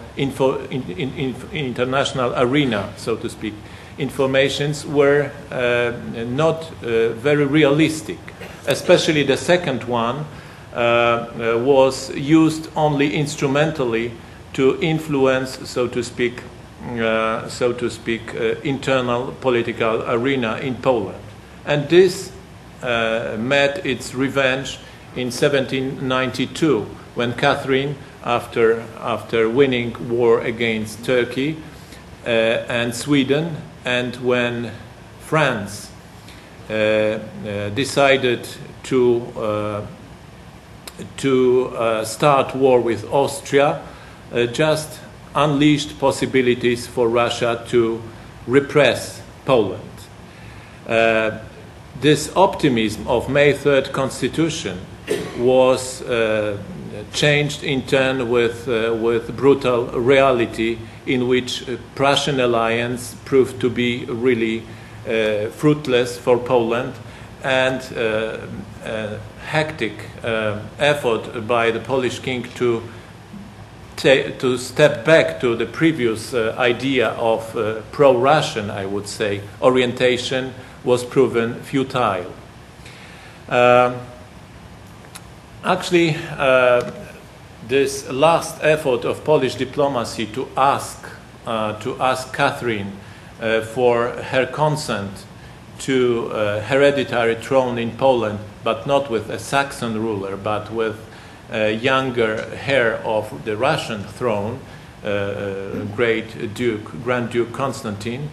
international arena, so to speak, informations were not very realistic. Especially the second one was used only instrumentally to influence, so to speak, internal political arena in Poland. And this met its revenge in 1792, when Catherine, after winning war against Turkey and Sweden, and when France decided to start war with Austria, just unleashed possibilities for Russia to repress Poland. This optimism of May 3rd Constitution was changed in turn with brutal reality, in which Prussian alliance proved to be really fruitless for Poland, and hectic effort by the Polish king to step back to the previous idea of pro-Russian, I would say, orientation was proven futile. Actually, this last effort of Polish diplomacy to ask Catherine for her consent to a hereditary throne in Poland, but not with a Saxon ruler, but with a younger heir of the Russian throne, Grand Duke Constantine,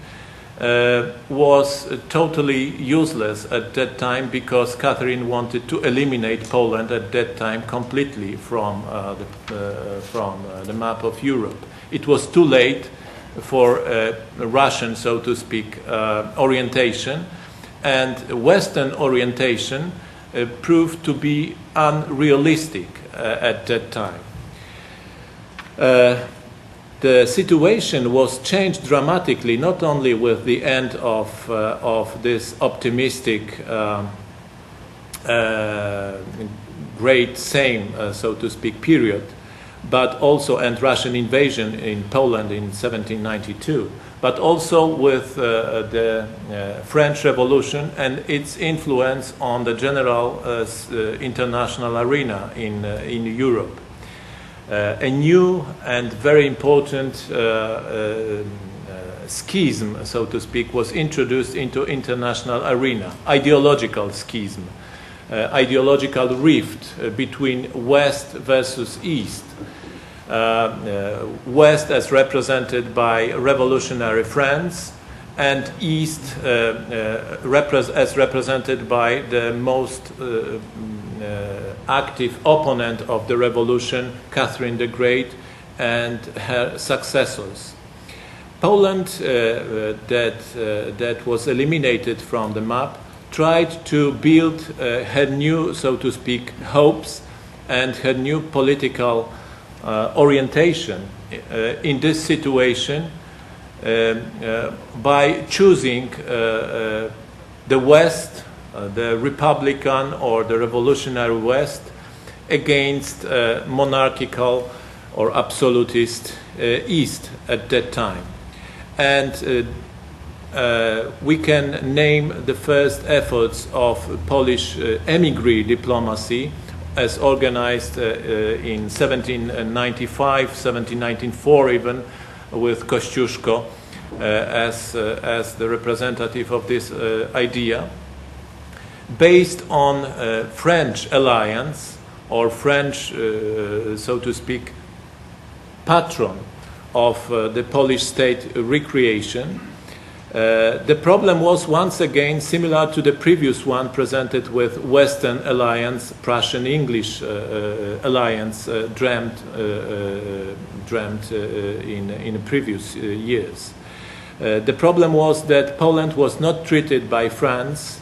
was totally useless at that time, because Catherine wanted to eliminate Poland at that time completely from the map of Europe. It was too late for Russian, so to speak, orientation, and Western orientation proved to be unrealistic at that time. The situation was changed dramatically, not only with the end of this optimistic Great Sejm, so to speak, period, but also and Russian invasion in Poland in 1792. but also with the French Revolution and its influence on the general international arena in Europe. A new and very important schism, so to speak, was introduced into international arena, ideological schism, ideological rift between West versus East. West as represented by revolutionary France, and East as represented by the most active opponent of the revolution, Catherine the Great, and her successors. Poland, that was eliminated from the map, tried to build her new, so to speak, hopes and her new political orientation in this situation by choosing the West, the Republican or the revolutionary West, against monarchical or absolutist East at that time. And we can name the first efforts of Polish emigre diplomacy as organized in 1795, 1794 even, with Kościuszko as the representative of this idea, based on French alliance or French, so to speak, patron of the Polish state recreation. The problem was once again similar to the previous one presented with Western alliance, Prussian-English alliance dreamt in previous years. The problem was that Poland was not treated by France,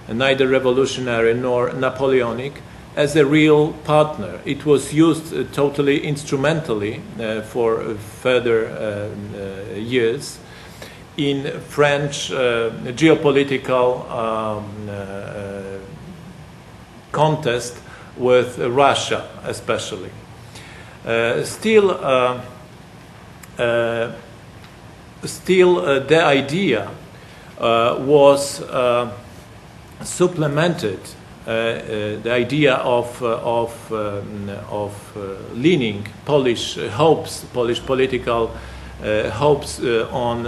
neither revolutionary nor Napoleonic, as a real partner. It was used totally instrumentally for further years in French geopolitical contest with Russia, especially. Still, the idea was supplemented. The idea of leaning Polish hopes, Polish political hopes on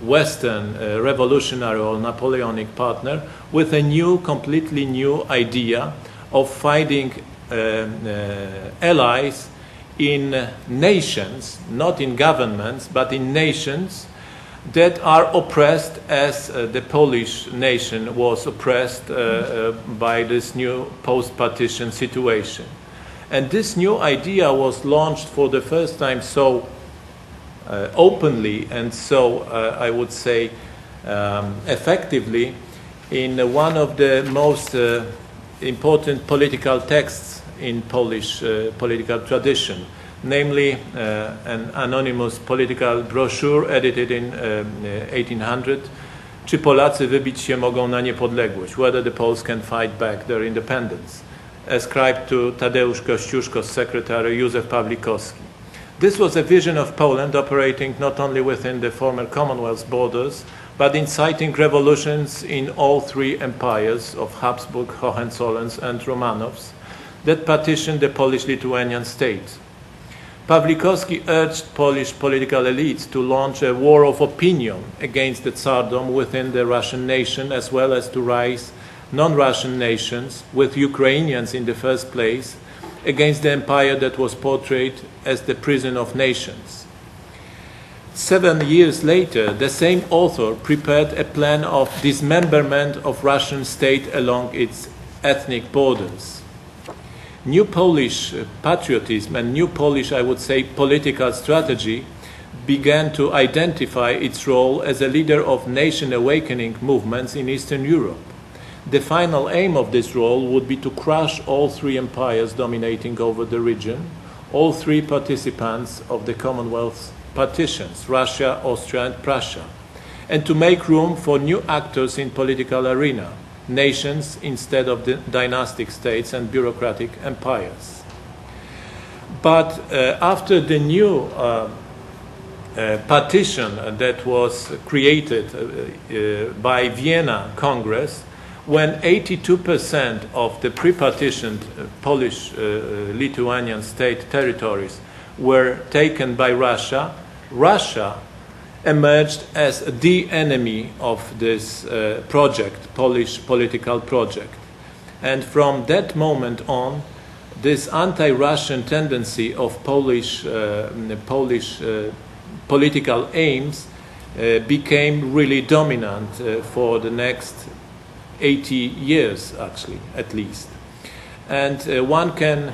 Western revolutionary or Napoleonic partner with a new, completely new idea of finding allies in nations, not in governments, but in nations that are oppressed as the Polish nation was oppressed by this new post-partition situation. And this new idea was launched for the first time so openly and so, I would say, effectively in one of the most important political texts in Polish political tradition, namely an anonymous political brochure edited in 1800, Czy Polacy wybić się mogą na niepodległość? Whether the Poles can fight back their independence, ascribed to Tadeusz Kościuszko's secretary Józef Pawlikowski. This was a vision of Poland operating not only within the former Commonwealth's borders, but inciting revolutions in all three empires of Habsburg, Hohenzollerns and Romanovs that partitioned the Polish-Lithuanian state. Pawlikowski urged Polish political elites to launch a war of opinion against the Tsardom within the Russian nation, as well as to raise non-Russian nations, with Ukrainians in the first place, against the empire that was portrayed as the prison of nations. 7 years later, the same author prepared a plan of dismemberment of Russian state along its ethnic borders. New Polish patriotism and new Polish, I would say, political strategy began to identify its role as a leader of nation awakening movements in Eastern Europe. The final aim of this role would be to crush all three empires dominating over the region, all three participants of the Commonwealth's partitions, Russia, Austria and Prussia, and to make room for new actors in political arena, nations instead of the dynastic states and bureaucratic empires. But after the new partition that was created by Vienna Congress, when 82% of the pre-partitioned Polish-Lithuanian state territories were taken by Russia, Russia emerged as the enemy of this project, Polish political project. And from that moment on, this anti-Russian tendency of Polish political aims became really dominant for the next 80 years, actually, at least. And one can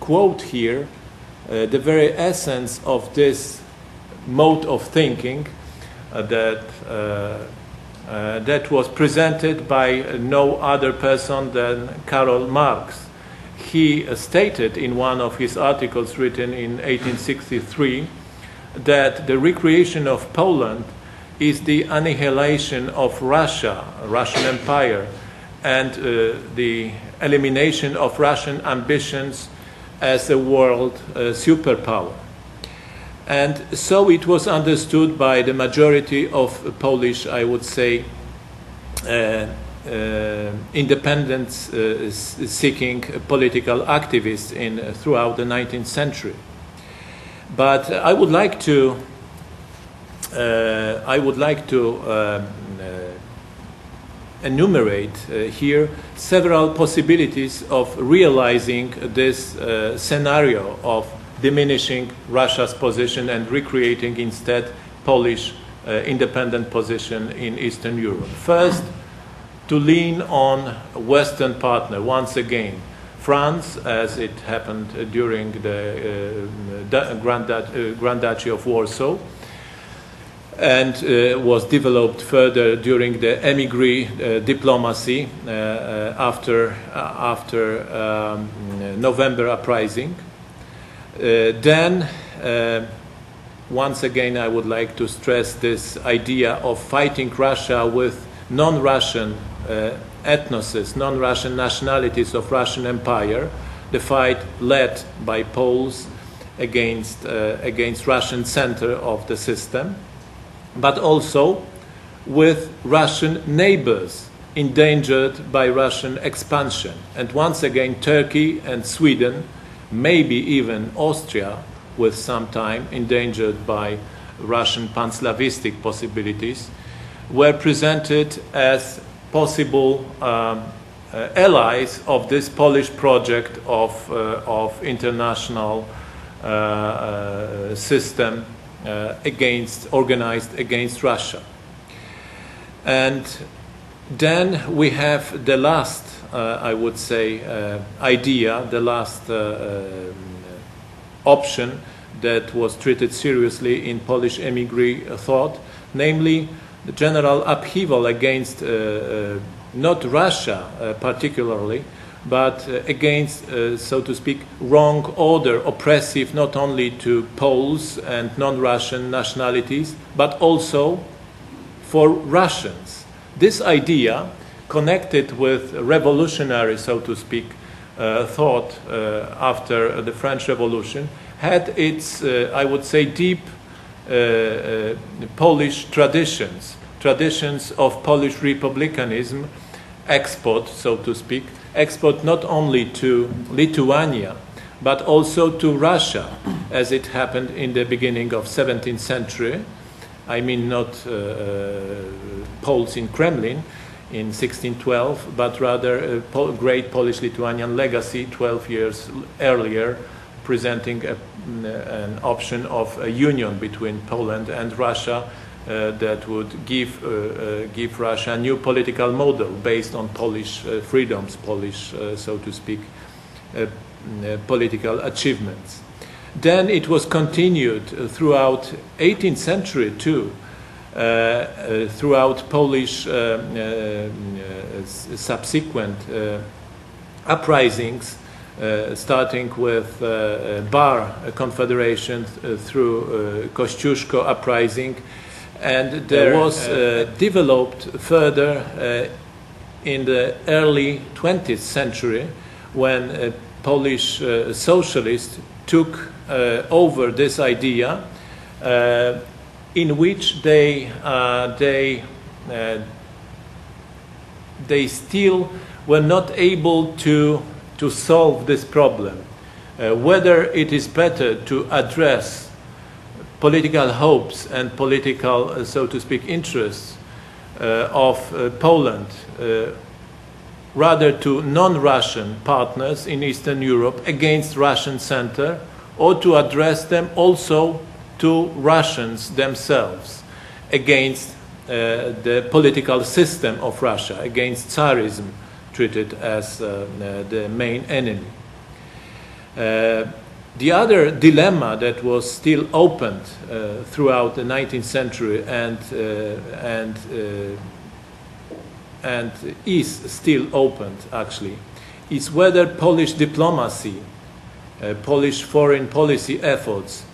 quote here the very essence of this mode of thinking that was presented by no other person than Karl Marx. He stated in one of his articles written in 1863 that the recreation of Poland is the annihilation of Russia, Russian Empire, and the elimination of Russian ambitions as a world superpower. And so it was understood by the majority of Polish, I would say, independence-seeking political activists throughout the 19th century. But I would like to enumerate here several possibilities of realizing this scenario of diminishing Russia's position and recreating instead Polish independent position in Eastern Europe. First, to lean on a Western partner once again. France, as it happened during the Grand Duchy of Warsaw, and was developed further during the émigré diplomacy after November uprising. Then, once again, I would like to stress this idea of fighting Russia with non-Russian ethnoses, non-Russian nationalities of Russian Empire, the fight led by Poles against Russian center of the system, but also with Russian neighbors endangered by Russian expansion. And once again, Turkey and Sweden, maybe even Austria, with some time endangered by Russian pan-Slavistic possibilities, were presented as possible allies of this Polish project of international system organized against Russia. And then we have the last, I would say, idea, the last option that was treated seriously in Polish émigré thought, namely the general upheaval against not Russia particularly, but against, so to speak, wrong order, oppressive not only to Poles and non-Russian nationalities, but also for Russians. This idea, connected with revolutionary, so to speak, thought after the French Revolution, had its, I would say, deep Polish traditions of Polish republicanism, export, so to speak, export not only to Lithuania, but also to Russia, as it happened in the beginning of 17th century. I mean not Poles in Kremlin in 1612, but rather a great Polish-Lithuanian legacy 12 years earlier, presenting an option of a union between Poland and Russia that would give Russia a new political model based on Polish freedoms, Polish, so to speak, political achievements. Then it was continued throughout 18th century too, throughout Polish subsequent uprisings, starting with Bar Confederation through Kościuszko uprising, and there was developed further in the early 20th century when Polish socialists took over this idea in which they still were not able to solve this problem. Whether it is better to address political hopes and political, so to speak, interests of Poland rather to non-Russian partners in Eastern Europe against Russian center, or to address them also to Russians themselves against the political system of Russia, against Tsarism, treated as the main enemy. The other dilemma that was still opened throughout the 19th century and is still opened, actually, is whether Polish diplomacy, Polish foreign policy efforts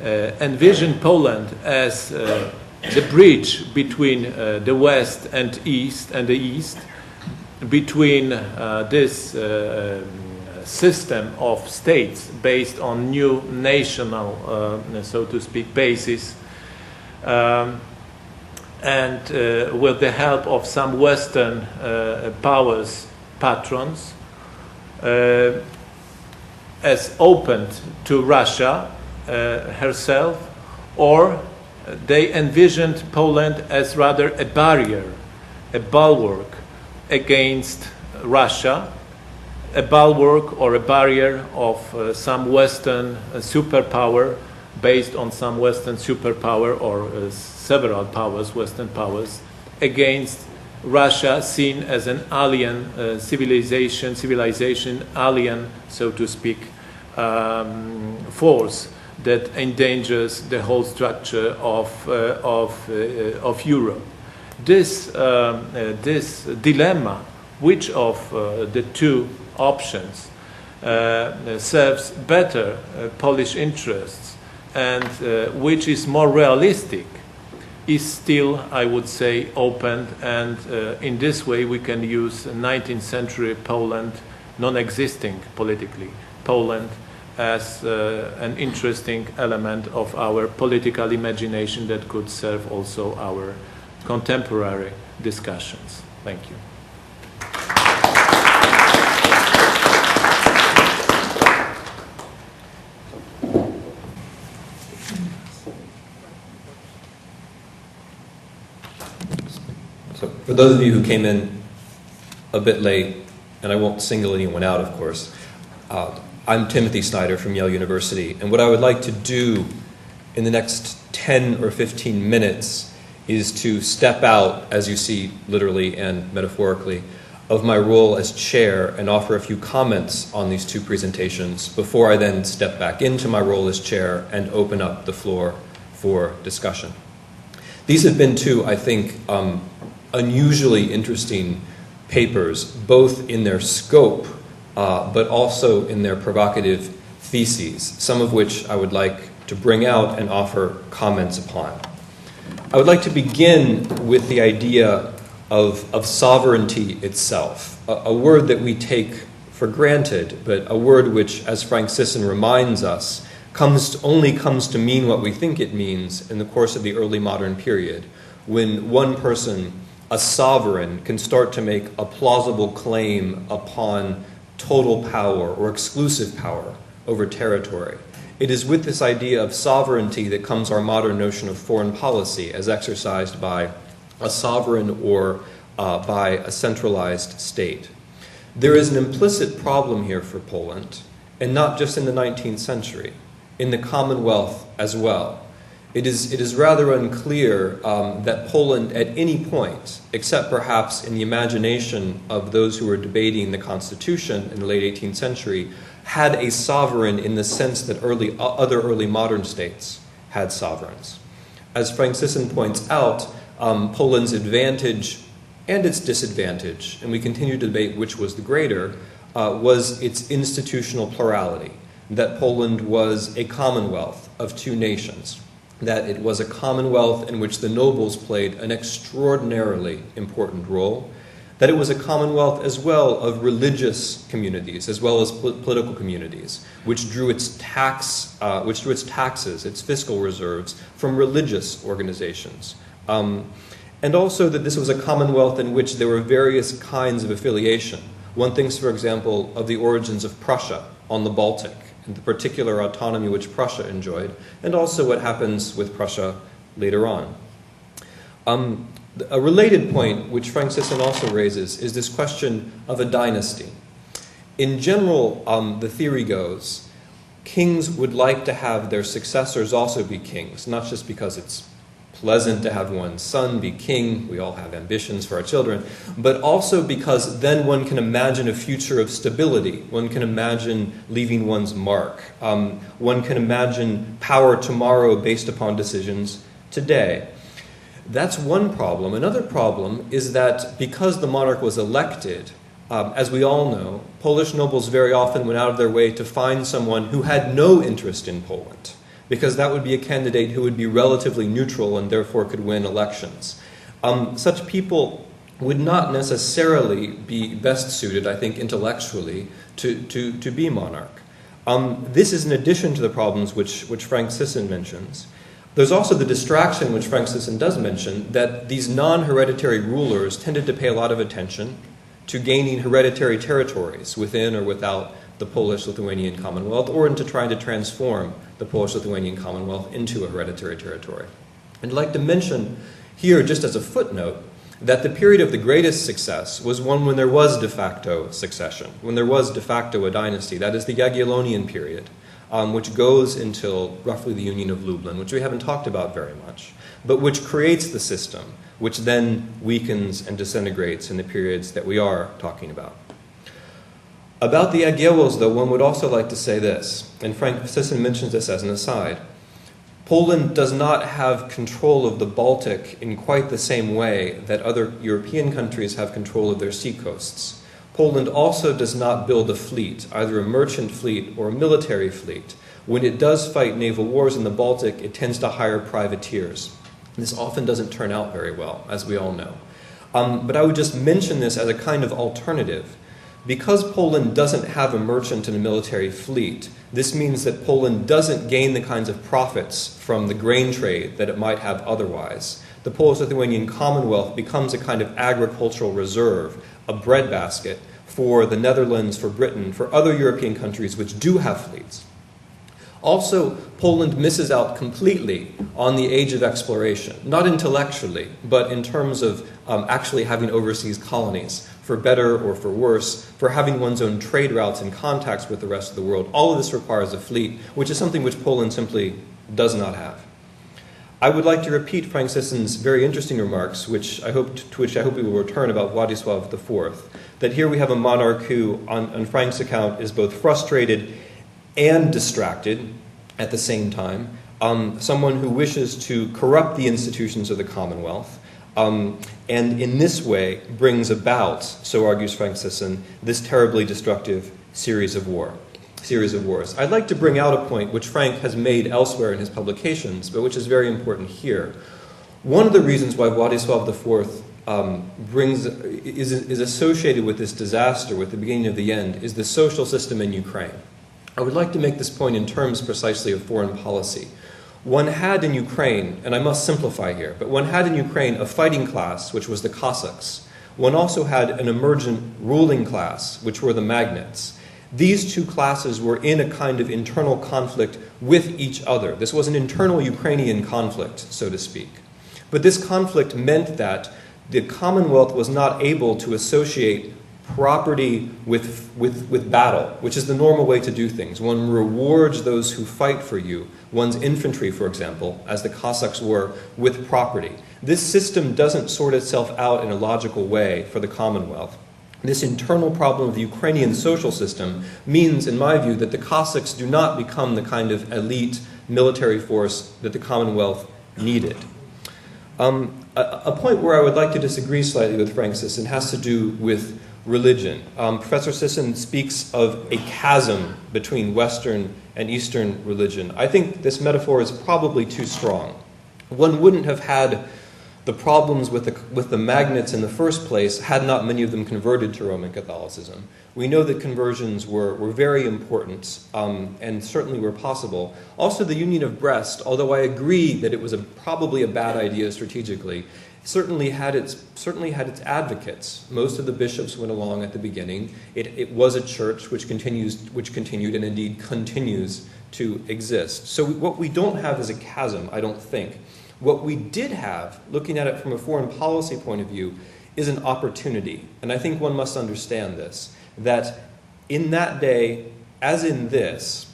envision Poland as the bridge between the West and East, and the East, between this system of states based on new national, so to speak, basis, and with the help of some Western powers, patrons, as opened to Russia herself, or they envisioned Poland as rather a barrier, a bulwark against Russia, a bulwark or a barrier of some Western superpower, based on some Western superpower or several powers, Western powers, against Russia, seen as an alien civilization, alien, so to speak, force that endangers the whole structure of Europe. This dilemma, which of the two options serves better Polish interests and which is more realistic, is still, I would say, open, and in this way we can use 19th century Poland, non-existing politically, Poland, as an interesting element of our political imagination that could serve also our contemporary discussions. Thank you. So for those of you who came in a bit late, and I won't single anyone out, of course, I'm Timothy Snyder from Yale University, and what I would like to do in the next 10 or 15 minutes is to step out, as you see literally and metaphorically, of my role as chair and offer a few comments on these two presentations before I then step back into my role as chair and open up the floor for discussion. These have been two, I think, unusually interesting papers, both in their scope but also in their provocative theses, some of which I would like to bring out and offer comments upon. I would like to begin with the idea of sovereignty itself, a word that we take for granted, but a word which, as Frank Sisson reminds us, only comes to mean what we think it means in the course of the early modern period, when one person, a sovereign, can start to make a plausible claim upon total power or exclusive power over territory. It is with this idea of sovereignty that comes our modern notion of foreign policy as exercised by a sovereign or by a centralized state. There is an implicit problem here for Poland, and not just in the 19th century, in the Commonwealth as well. It is rather unclear that Poland at any point, except perhaps in the imagination of those who were debating the Constitution in the late 18th century, had a sovereign in the sense that other early modern states had sovereigns. As Frank Sisson points out, Poland's advantage and its disadvantage, and we continue to debate which was the greater, was its institutional plurality, that Poland was a commonwealth of two nations, that it was a commonwealth in which the nobles played an extraordinarily important role, that it was a commonwealth as well of religious communities as well as political communities, which drew its taxes, its fiscal reserves from religious organizations. And also that this was a commonwealth in which there were various kinds of affiliation. One thinks, for example, of the origins of Prussia on the Baltic, and the particular autonomy which Prussia enjoyed, and also what happens with Prussia later on. A related point, which Frank Sisson also raises, is this question of a dynasty. In general, the theory goes, kings would like to have their successors also be kings, not just because it's pleasant to have one's son be king, we all have ambitions for our children, but also because then one can imagine a future of stability, one can imagine leaving one's mark, one can imagine power tomorrow based upon decisions today. That's one problem. Another problem is that because the monarch was elected, as we all know, Polish nobles very often went out of their way to find someone who had no interest in Poland, because that would be a candidate who would be relatively neutral and therefore could win elections. Such people would not necessarily be best suited, I think, intellectually to be monarch. This is in addition to the problems which Frank Sisson mentions. There's also the distraction, which Frank Sisson does mention, that these non-hereditary rulers tended to pay a lot of attention to gaining hereditary territories within or without the Polish-Lithuanian Commonwealth, or into trying to transform the Polish-Lithuanian Commonwealth into a hereditary territory. I'd like to mention here, just as a footnote, that the period of the greatest success was one when there was de facto succession, when there was de facto a dynasty. That is the Jagiellonian period, which goes until roughly the Union of Lublin, which we haven't talked about very much, but which creates the system, which then weakens and disintegrates in the periods that we are talking about. About the Jagiełłos, though, one would also like to say this, and Frank Sisson mentions this as an aside. Poland does not have control of the Baltic in quite the same way that other European countries have control of their seacoasts. Poland also does not build a fleet, either a merchant fleet or a military fleet. When it does fight naval wars in the Baltic, it tends to hire privateers. This often doesn't turn out very well, as we all know. But I would just mention this as a kind of alternative. Because Poland doesn't have a merchant and a military fleet, this means that Poland doesn't gain the kinds of profits from the grain trade that it might have otherwise. The Polish-Lithuanian Commonwealth becomes a kind of agricultural reserve, a breadbasket for the Netherlands, for Britain, for other European countries which do have fleets. Also, Poland misses out completely on the age of exploration, not intellectually, but in terms of actually having overseas colonies, for better or for worse, for having one's own trade routes and contacts with the rest of the world. All of this requires a fleet, which is something which Poland simply does not have. I would like to repeat Frank Sisson's very interesting remarks, to which I hope we will return about Władysław IV, that here we have a monarch who, on Frank's account, is both frustrated and distracted at the same time, someone who wishes to corrupt the institutions of the Commonwealth, and in this way brings about, so argues Frank Sisson, this terribly destructive series of wars. I'd like to bring out a point which Frank has made elsewhere in his publications, but which is very important here. One of the reasons why Władysław IV is associated with this disaster, with the beginning of the end, is the social system in Ukraine. I would like to make this point in terms precisely of foreign policy. One had in Ukraine, and I must simplify here, but one had in Ukraine a fighting class, which was the Cossacks. One also had an emergent ruling class, which were the magnates. These two classes were in a kind of internal conflict with each other. This was an internal Ukrainian conflict, so to speak. But this conflict meant that the Commonwealth was not able to associate property with battle, which is the normal way to do things. One rewards those who fight for you, one's infantry, for example, as the Cossacks were, with property. This system doesn't sort itself out in a logical way for the Commonwealth. This internal problem of the Ukrainian social system means, in my view, that the Cossacks do not become the kind of elite military force that the Commonwealth needed. A point where I would like to disagree slightly with Frank Sisson has to do with religion. Professor Sisson speaks of a chasm between Western and Eastern religion. I think this metaphor is probably too strong. One wouldn't have had the problems with the magnates in the first place had not many of them converted to Roman Catholicism. We know that conversions were very important and certainly were possible. Also, the Union of Brest, although I agree that it was probably a bad idea strategically, certainly had its advocates. Most of the bishops went along at the beginning. It was a church which continued and indeed continues to exist. So what we don't have is a chasm, I don't think. What we did have, looking at it from a foreign policy point of view, is an opportunity. And I think one must understand this, that in that day, as in this,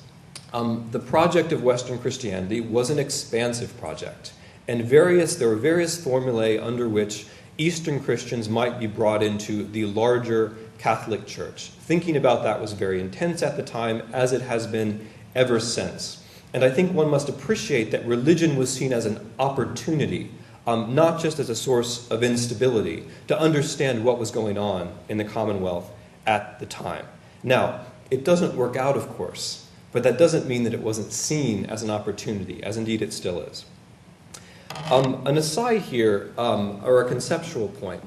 the project of Western Christianity was an expansive project. And there were various formulae under which Eastern Christians might be brought into the larger Catholic Church. Thinking about that was very intense at the time, as it has been ever since. And I think one must appreciate that religion was seen as an opportunity, not just as a source of instability, to understand what was going on in the Commonwealth at the time. Now, it doesn't work out, of course, but that doesn't mean that it wasn't seen as an opportunity, as indeed it still is. An aside here, or a conceptual point.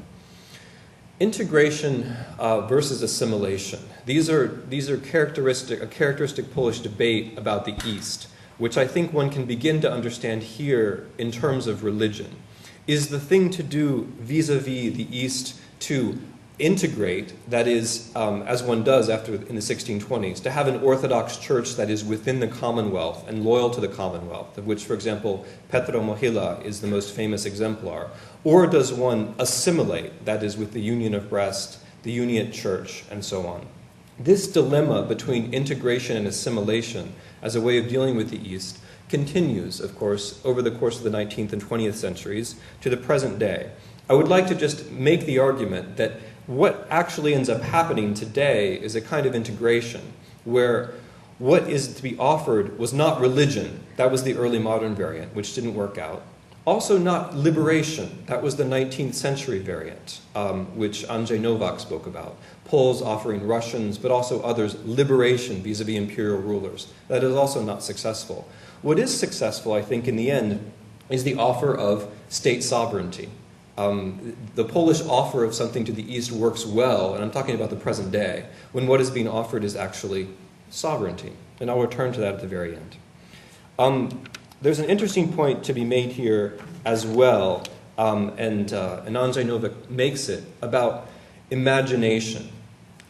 Integration versus assimilation. These are a characteristic Polish debate about the East, which I think one can begin to understand here in terms of religion. Is the thing to do vis-a-vis the East to integrate, that is, as one does in the 1620s, to have an Orthodox Church that is within the Commonwealth and loyal to the Commonwealth, of which, for example, Petro Mohyla is the most famous exemplar? Or does one assimilate, that is, with the Union of Brest, the Uniate Church, and so on? This dilemma between integration and assimilation as a way of dealing with the East continues, of course, over the course of the 19th and 20th centuries to the present day. I would like to just make the argument that what actually ends up happening today is a kind of integration where what is to be offered was not religion. That was the early modern variant, which didn't work out. Also not liberation. That was the 19th century variant, which Andrzej Nowak spoke about. Poles offering Russians, but also others, liberation vis-a-vis imperial rulers. That is also not successful. What is successful, I think, in the end, is the offer of state sovereignty. The Polish offer of something to the East works well, and I'm talking about the present day, when what is being offered is actually sovereignty. And I'll return to that at the very end. There's an interesting point to be made here as well, and Andrzej Nowak makes it, about imagination.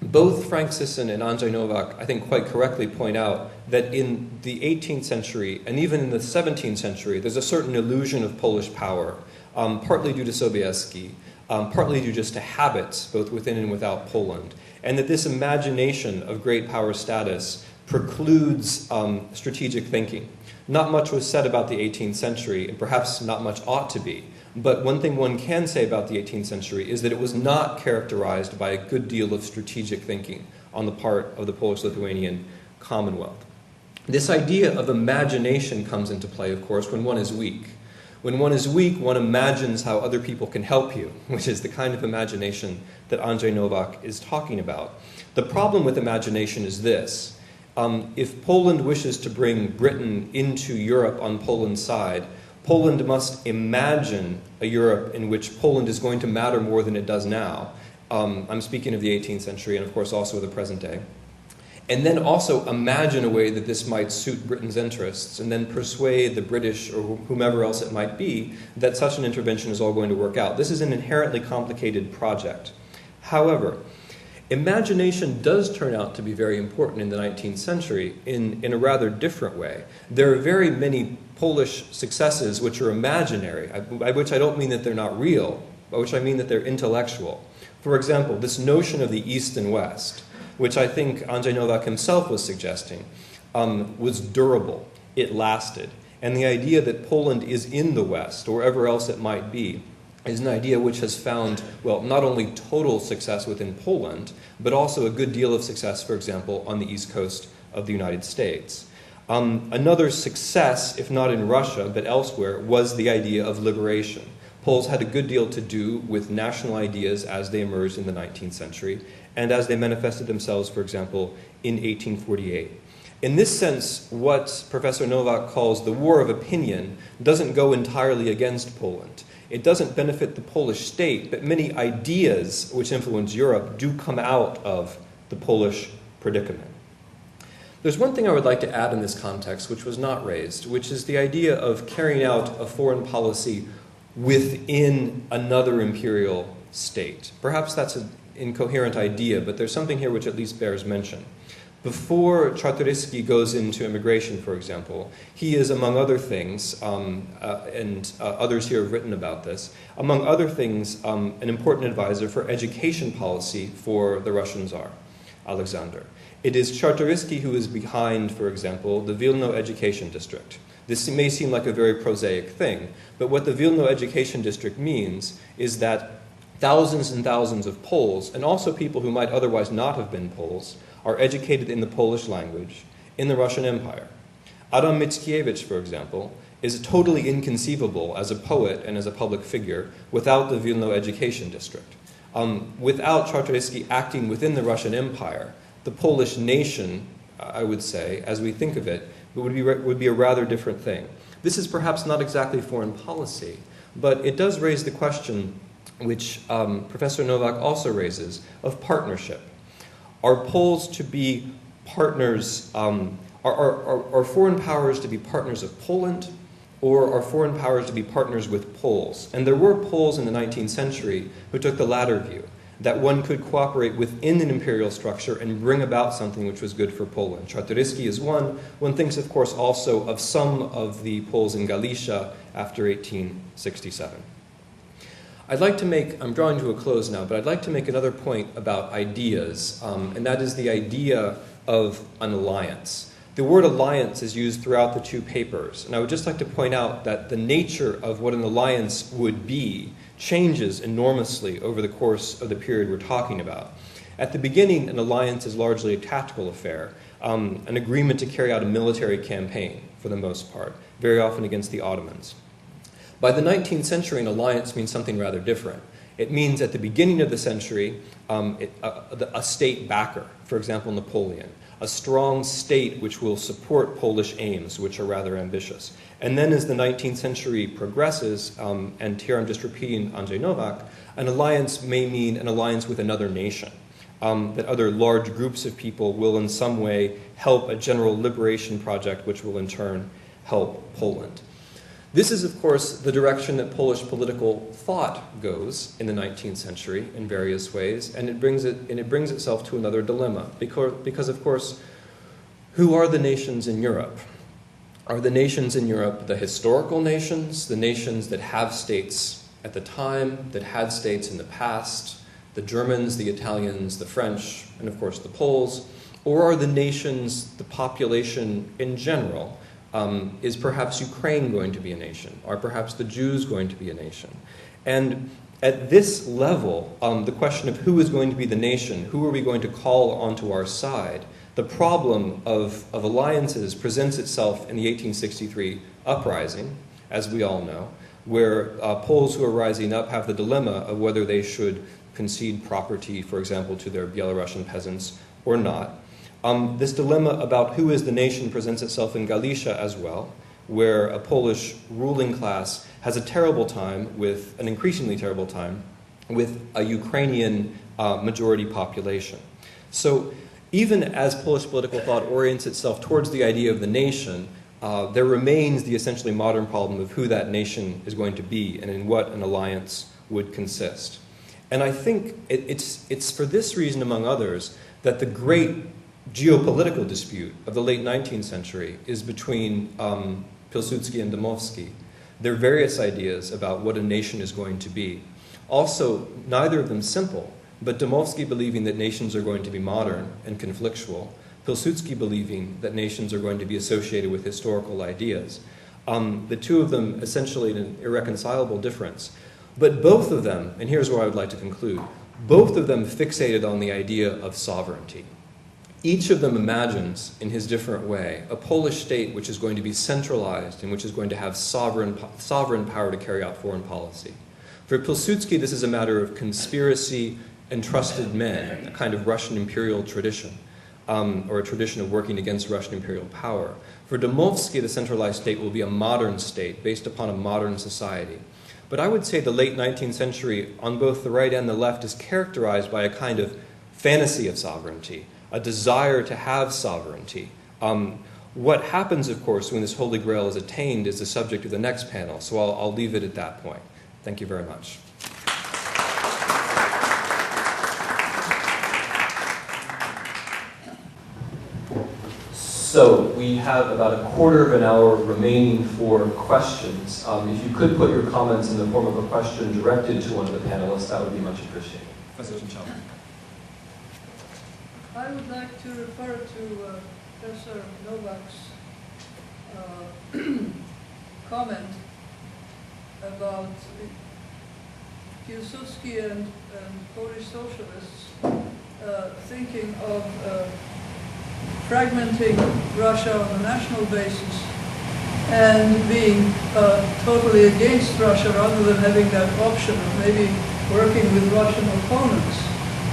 Both Frank Sisson and Andrzej Nowak, I think, quite correctly point out that in the 18th century, and even in the 17th century, there's a certain illusion of Polish power, partly due to Sobieski, partly due just to habits, both within and without Poland, and that this imagination of great power status precludes strategic thinking. Not much was said about the 18th century, and perhaps not much ought to be. But one thing one can say about the 18th century is that it was not characterized by a good deal of strategic thinking on the part of the Polish-Lithuanian Commonwealth. This idea of imagination comes into play, of course, when one is weak. When one is weak, one imagines how other people can help you, which is the kind of imagination that Andrzej Nowak is talking about. The problem with imagination is this. If Poland wishes to bring Britain into Europe on Poland's side, Poland must imagine a Europe in which Poland is going to matter more than it does now. I'm speaking of the 18th century and, of course, also the present day. And then also imagine a way that this might suit Britain's interests, and then persuade the British or whomever else it might be that such an intervention is all going to work out. This is an inherently complicated project. However, imagination does turn out to be very important in the 19th century in a rather different way. There are very many Polish successes which are imaginary, by which I don't mean that they're not real, by which I mean that they're intellectual. For example, this notion of the East and West, which I think Andrzej Nowak himself was suggesting, was durable. It lasted. And the idea that Poland is in the West, or wherever else it might be, is an idea which has found, well, not only total success within Poland, but also a good deal of success, for example, on the east coast of the United States. Another success, if not in Russia, but elsewhere, was the idea of liberation. Poles had a good deal to do with national ideas as they emerged in the 19th century and as they manifested themselves, for example, in 1848. In this sense, what Professor Nowak calls the war of opinion doesn't go entirely against Poland. It doesn't benefit the Polish state, but many ideas which influence Europe do come out of the Polish predicament. There's one thing I would like to add in this context, which was not raised, which is the idea of carrying out a foreign policy within another imperial state. Perhaps that's an incoherent idea, but there's something here which at least bears mention. Before Czartoryski goes into immigration, for example, he is, among other things, and others here have written about this, among other things, an important advisor for education policy for the Russian Tsar, Alexander. It is Czartoryski who is behind, for example, the Vilno Education District. This may seem like a very prosaic thing, but what the Vilno Education District means is that thousands and thousands of Poles, and also people who might otherwise not have been Poles, are educated in the Polish language in the Russian Empire. Adam Mickiewicz, for example, is totally inconceivable as a poet and as a public figure without the Vilno Education District. Without Czartoryski acting within the Russian Empire, the Polish nation, I would say, as we think of it, would be a rather different thing. This is perhaps not exactly foreign policy, but it does raise the question, which Professor Nowak also raises, of partnership. Are Poles to be partners, are foreign powers to be partners of Poland, or are foreign powers to be partners with Poles? And there were Poles in the 19th century who took the latter view, that one could cooperate within an imperial structure and bring about something which was good for Poland. Czartoryski is one. One thinks, of course, also of some of the Poles in Galicia after 1867. I'd like to make, I'm drawing to a close now, but I'd like to make another point about ideas, and that is the idea of an alliance. The word alliance is used throughout the two papers, and I would just like to point out that the nature of what an alliance would be changes enormously over the course of the period we're talking about. At the beginning, an alliance is largely a tactical affair, an agreement to carry out a military campaign, for the most part, very often against the Ottomans. By the 19th century, an alliance means something rather different. It means at the beginning of the century, a state backer, for example, Napoleon, a strong state which will support Polish aims, which are rather ambitious. And then as the 19th century progresses, and here I'm just repeating Andrzej Nowak, an alliance may mean an alliance with another nation, that other large groups of people will in some way help a general liberation project, which will in turn help Poland. This is, of course, the direction that Polish political thought goes in the 19th century in various ways, and it brings itself to another dilemma. Because, of course, who are the nations in Europe? Are the nations in Europe the historical nations, the nations that have states at the time, that had states in the past, the Germans, the Italians, the French, and, of course, the Poles? Or are the nations, the population in general? Is perhaps Ukraine going to be a nation? Are perhaps the Jews going to be a nation? And at this level, the question of who is going to be the nation, who are we going to call onto our side, the problem of alliances presents itself in the 1863 uprising, as we all know, where Poles who are rising up have the dilemma of whether they should concede property, for example, to their Belarusian peasants or not. This dilemma about who is the nation presents itself in Galicia as well, where a Polish ruling class has a terrible time with, an increasingly terrible time, with a Ukrainian majority population. So even as Polish political thought orients itself towards the idea of the nation, there remains the essentially modern problem of who that nation is going to be and in what an alliance would consist. And I think it's for this reason, among others, that the great geopolitical dispute of the late 19th century is between Pilsudski and Dmowski. There are various ideas about what a nation is going to be. Also, neither of them simple, but Dmowski believing that nations are going to be modern and conflictual, Pilsudski believing that nations are going to be associated with historical ideas. The two of them essentially an irreconcilable difference. But both of them, and here's where I would like to conclude, both of them fixated on the idea of sovereignty. Each of them imagines, in his different way, a Polish state which is going to be centralized and which is going to have sovereign power to carry out foreign policy. For Pilsudski, this is a matter of conspiracy and trusted men, a kind of Russian imperial tradition, or a tradition of working against Russian imperial power. For Dmowski, the centralized state will be a modern state based upon a modern society. But I would say the late 19th century, on both the right and the left, is characterized by a kind of fantasy of sovereignty, a desire to have sovereignty. What happens, of course, when this Holy Grail is attained is the subject of the next panel, so I'll leave it at that point. Thank you very much. So we have about a quarter of an hour remaining for questions. If you could put your comments in the form of a question directed to one of the panelists, that would be much appreciated. I would like to refer to Professor Novak's comment about Piłsudski and Polish socialists thinking of fragmenting Russia on a national basis and being totally against Russia rather than having that option of maybe working with Russian opponents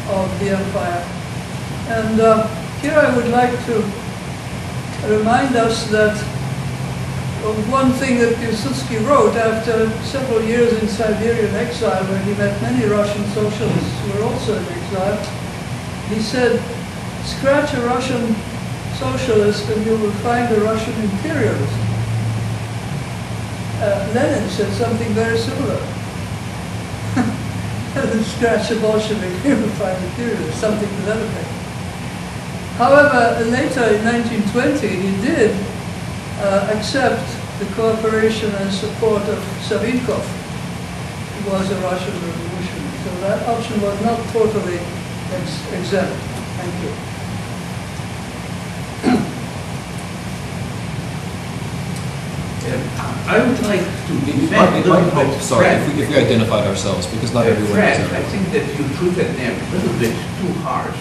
of the empire. And here I would like to remind us that of one thing that Piłsudski wrote after several years in Siberian exile, where he met many Russian socialists who were also in exile. He said, "Scratch a Russian socialist and you will find a Russian imperialist." Lenin said something very similar. Scratch a Bolshevik, you will find an imperialist, something to that effect. However, later in 1920, he did accept the cooperation and support of Savinkov, who was a Russian revolutionary. So that option was not totally exempt. Thank you. I would like to defend if we identified ourselves, because not everyone Fred, is. I think that you treated them a little bit too harsh.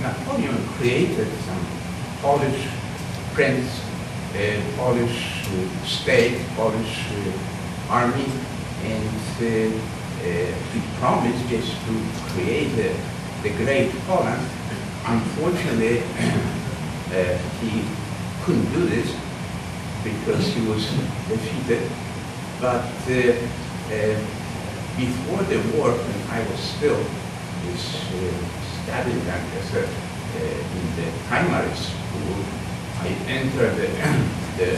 Napoleon created some Polish prince, Polish state, Polish army, and he promised just to create the great Poland. Unfortunately, he couldn't do this because he was defeated. But before the war, when I was still studying in the primary school, I entered the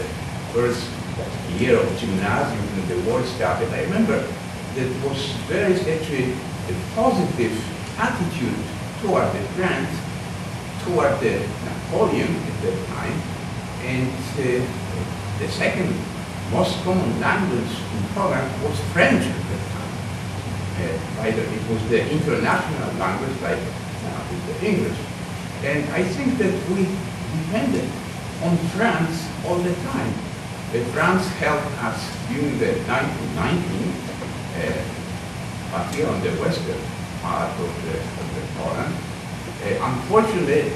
first year of gymnasium when the war started. I remember that was very actually a positive attitude toward the French, toward the Napoleon at that time, and the second most common language in Poland was French at that time. Either it was the international language like the English. And I think that we depended on France all the time. France helped us during the 1919, here on the western part of the Poland. Unfortunately,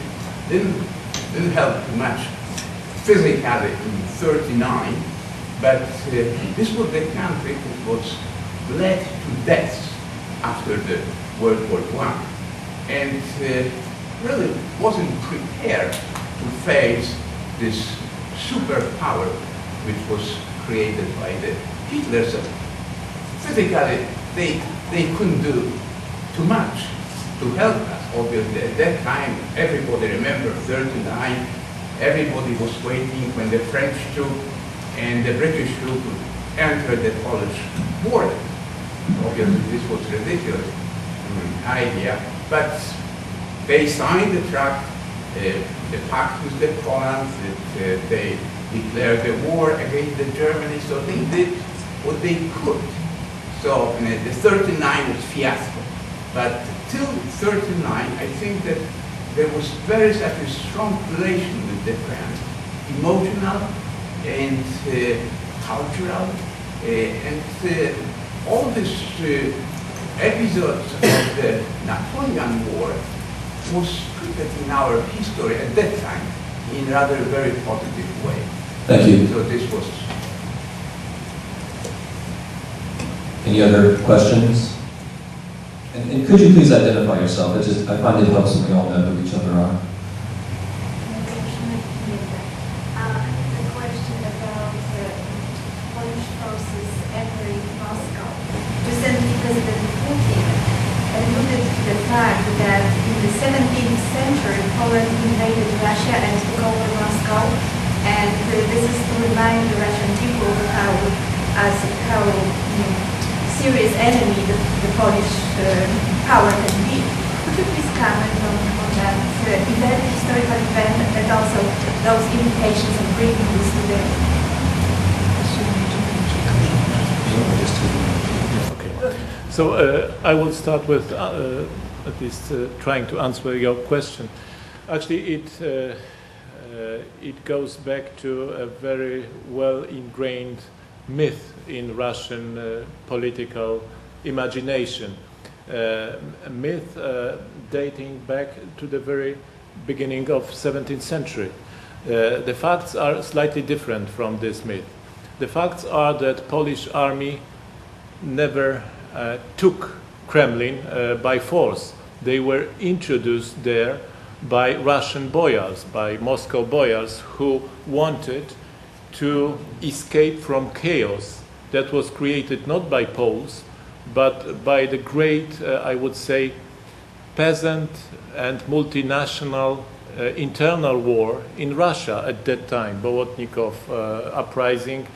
didn't help too much physically in 1939, but this was the country that was bled to death after the World War I, and really wasn't prepared to face this superpower which was created by the Hitler. So physically, they couldn't do too much to help us. Obviously, at that time, everybody remembered 1939. Everybody was waiting when the French troop and the British troop would enter the Polish border. Obviously, this was a ridiculous idea, but they signed the pact with the Poland, that they declared the war against the Germany, so they did what they could. So the 1939 was fiasco, but till 1939, I think that there was very such a strong relation with the French, emotional and cultural, and all these episodes of the Napoleon War was treated in our history at that time in rather very positive way. Thank you. So this was. Any other questions? And could you please identify yourself? I find it helps when we all know who each other are. The question about the Polish forces entering Moscow. Recently, President Putin alluded to the fact that in the 17th century, Poland invaded Russia and took over Moscow, and this is to remind the Russian people how serious enemy the Polish power can be. Could you please comment on that event, historical event, and also those implications of bringing this to the... Okay. So I will start with at least trying to answer your question. Actually, it goes back to a very well ingrained myth in Russian political imagination. A myth dating back to the very beginning of 17th century. The facts are slightly different from this myth. The facts are that Polish army never took Kremlin by force. They were introduced there by Russian boyars, by Moscow boyars who wanted to escape from chaos that was created not by Poles, but by the great, I would say, peasant and multinational internal war in Russia at that time, Bolotnikov uprising,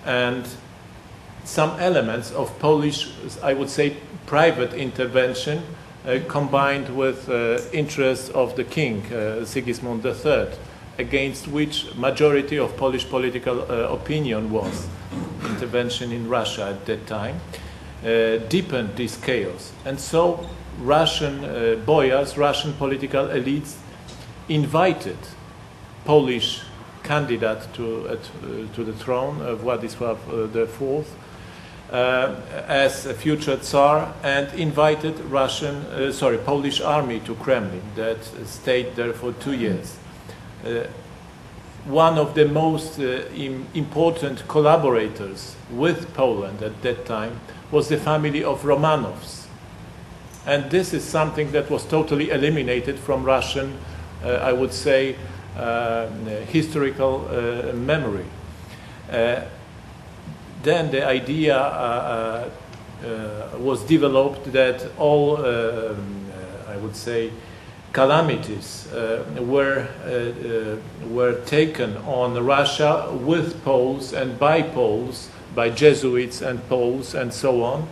and some elements of Polish, I would say, private intervention combined with interests of the king, Sigismund III, against which majority of Polish political opinion was. Intervention in Russia at that time deepened this chaos. And so Russian boyars, Russian political elites invited Polish candidate to the throne, Władysław IV, as a future Tsar, and invited Polish army to Kremlin that stayed there for 2 years. One of the most important collaborators with Poland at that time was the family of Romanovs. And this is something that was totally eliminated from Russian, I would say, historical memory. Then the idea was developed that all, I would say, calamities were taken on Russia with Poles and by Poles, by Jesuits and Poles and so on.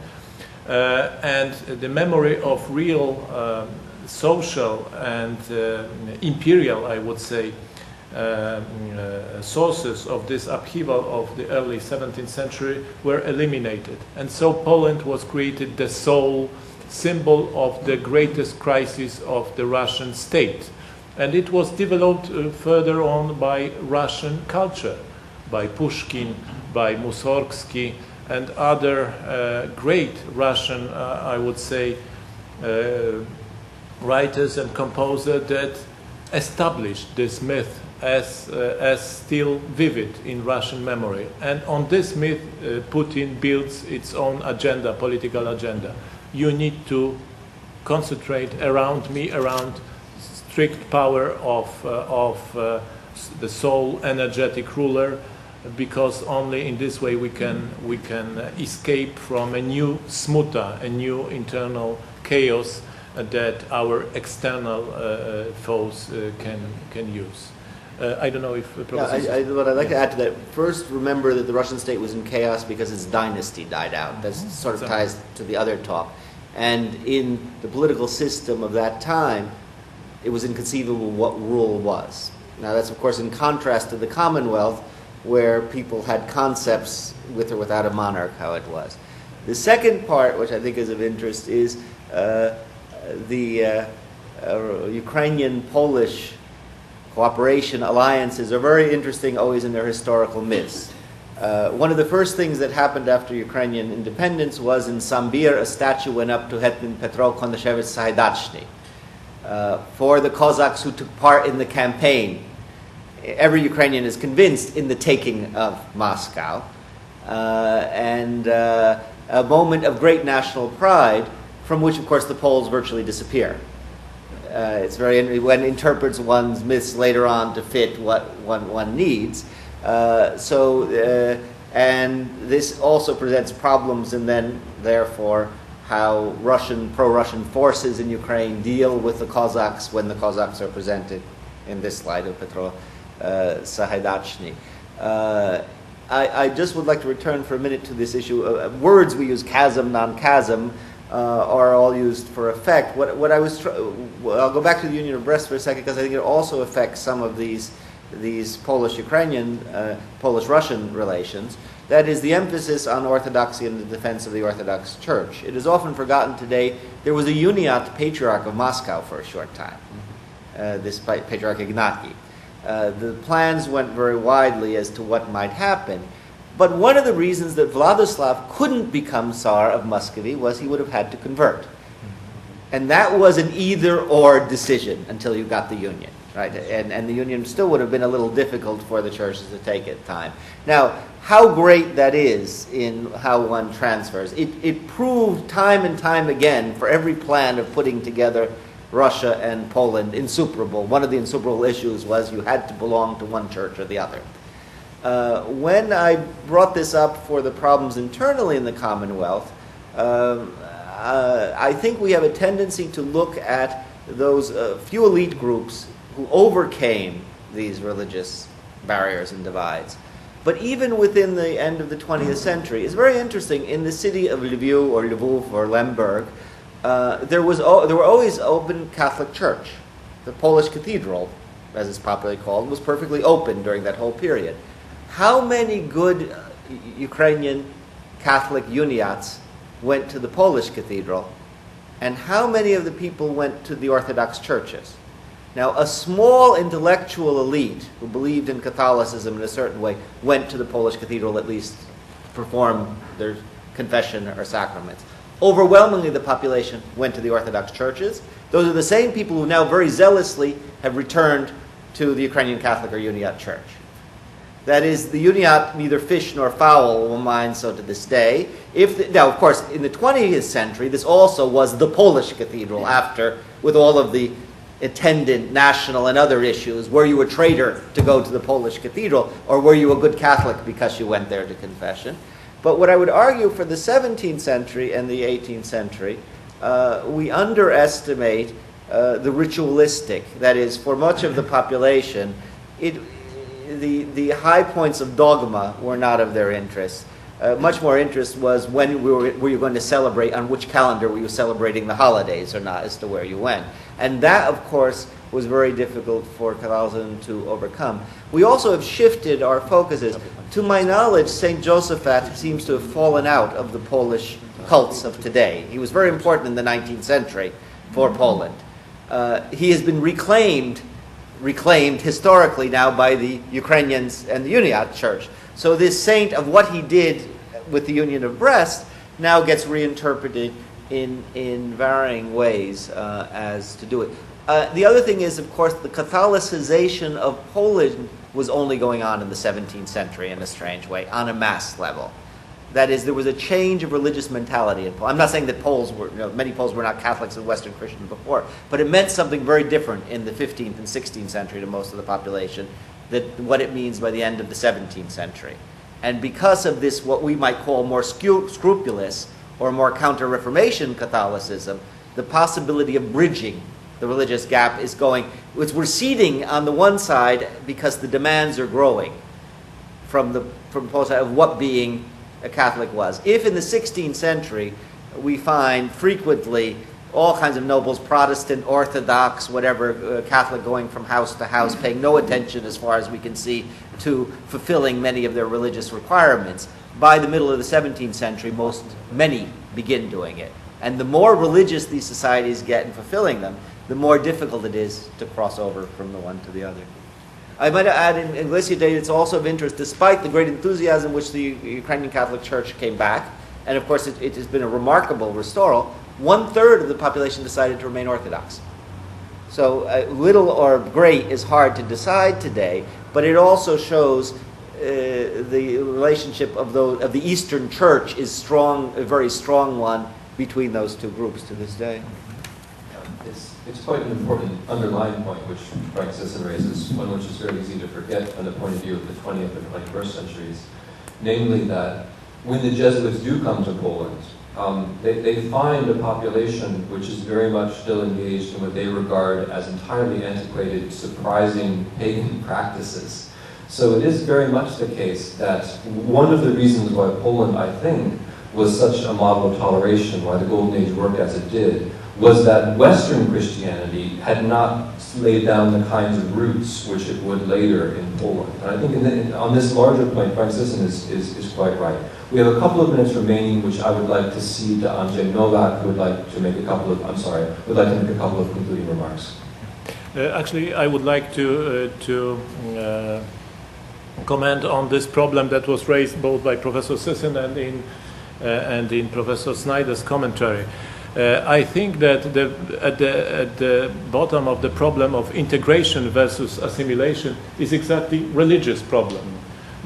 And the memory of real social and imperial, I would say, sources of this upheaval of the early 17th century were eliminated. And so Poland was created the sole symbol of the greatest crisis of the Russian state. And it was developed further on by Russian culture, by Pushkin, by Mussorgsky, and other great Russian, I would say, writers and composers that established this myth as still vivid in Russian memory. And on this myth, Putin builds its own agenda, political agenda. You need to concentrate around me, around strict power of the sole energetic ruler, because only in this way we can escape from a new smuta, a new internal chaos that our external foes can use. I don't know if Professor... What I'd like to add to that, first remember that the Russian state was in chaos because its dynasty died out. That sort of ties to the other talk. And in the political system of that time, it was inconceivable what rule was. Now that's of course in contrast to the Commonwealth, where people had concepts with or without a monarch, how it was. The second part, which I think is of interest, is the Ukrainian-Polish cooperation alliances are very interesting always in their historical myths. One of the first things that happened after Ukrainian independence was in Sambir, a statue went up to Hetman Petro Konashevich Sahaidachny for the Cossacks who took part in the campaign. Every Ukrainian is convinced in the taking of Moscow. And a moment of great national pride, from which, of course, the Poles virtually disappear. It's very one interprets one's myths later on to fit what one needs. And this also presents problems, and then therefore how pro-Russian forces in Ukraine deal with the Cossacks when the Cossacks are presented in this slide of Petro Sahedachny. I just would like to return for a minute to this issue. Words we use, chasm, non-chasm, are all used for effect. I'll go back to the Union of Brest for a second, because I think it also affects some of these Polish-Ukrainian, Polish-Russian relations. That is the emphasis on orthodoxy and the defense of the Orthodox Church. It is often forgotten today there was a Uniat Patriarch of Moscow for a short time, this Patriarch Ignatiy. The plans went very widely as to what might happen. But one of the reasons that Vladislav couldn't become Tsar of Muscovy was he would have had to convert. And that was an either-or decision until you got the Union. Right, and the Union still would have been a little difficult for the churches to take at the time. Now, how great that is in how one transfers. It proved time and time again for every plan of putting together Russia and Poland insuperable. One of the insuperable issues was you had to belong to one church or the other. When I brought this up for the problems internally in the Commonwealth, I think we have a tendency to look at those few elite groups who overcame these religious barriers and divides. But even within the end of the 20th century, it's very interesting. In the city of Lviv or Lvov or Lemberg, there were always open Catholic church. The Polish cathedral, as it's popularly called, was perfectly open during that whole period. How many good Ukrainian Catholic uniats went to the Polish cathedral, and how many of the people went to the Orthodox churches? Now, a small intellectual elite who believed in Catholicism in a certain way went to the Polish cathedral at least to perform their confession or sacraments. Overwhelmingly, the population went to the Orthodox churches. Those are the same people who now very zealously have returned to the Ukrainian Catholic or Uniat Church. That is, the Uniat neither fish nor fowl will mind so to this day. Now, of course, in the 20th century, this also was the Polish cathedral after, with all of the attendant national and other issues. Were you a traitor to go to the Polish cathedral, or were you a good Catholic because you went there to confession? But what I would argue for the 17th century and the 18th century, we underestimate the ritualistic. That is, for much of the population, the high points of dogma were not of their interest. Much more interest was when were you going to celebrate, on which calendar were you celebrating the holidays or not, as to where you went. And that, of course, was very difficult for Catholicism to overcome. We also have shifted our focuses. To my knowledge, St. Josaphat seems to have fallen out of the Polish cults of today. He was very important in the 19th century for Poland. He has been reclaimed historically now by the Ukrainians and the Uniat Church. So this saint of what he did with the Union of Brest now gets reinterpreted in varying ways as to do it. The other thing is, of course, the Catholicization of Poland was only going on in the 17th century in a strange way, on a mass level. That is, there was a change of religious mentality in Poland. I'm not saying that many Poles were not Catholics and Western Christians before, but it meant something very different in the 15th and 16th century to most of the population than what it means by the end of the 17th century. And because of this, what we might call more scrupulous or more counter-Reformation Catholicism, the possibility of bridging the religious gap is it's receding on the one side because the demands are growing from both sides of what being a Catholic was. If in the 16th century we find frequently all kinds of nobles, Protestant, Orthodox, whatever, Catholic, going from house to house, paying no attention as far as we can see to fulfilling many of their religious requirements, by the middle of the 17th century, many begin doing it. And the more religious these societies get in fulfilling them, the more difficult it is to cross over from the one to the other. I might add in Iglesia Day, it's also of interest, despite the great enthusiasm which the Ukrainian Catholic Church came back, and of course it has been a remarkable restoral, 1/3 of the population decided to remain Orthodox. So little or great is hard to decide today, but it also shows the relationship of the Eastern Church is strong, a very strong one between those two groups to this day. It's quite an important underlying point which Frank Sisson raises, one which is very easy to forget from the point of view of the 20th and 21st centuries, namely that when the Jesuits do come to Poland, they find a population which is very much still engaged in what they regard as entirely antiquated, surprising pagan practices. So it is very much the case that one of the reasons why Poland, I think, was such a model of toleration, why the Golden Age worked as it did, was that Western Christianity had not laid down the kinds of roots which it would later in Poland. And I think on this larger point, Frank Sisson is quite right. We have a couple of minutes remaining, which I would like to cede to Andrzej Nowak, who would like to make a couple of concluding remarks. Actually, I would like to comment on this problem that was raised both by Professor Sisson and in Professor Snyder's commentary. I think that at the bottom of the problem of integration versus assimilation is exactly religious problem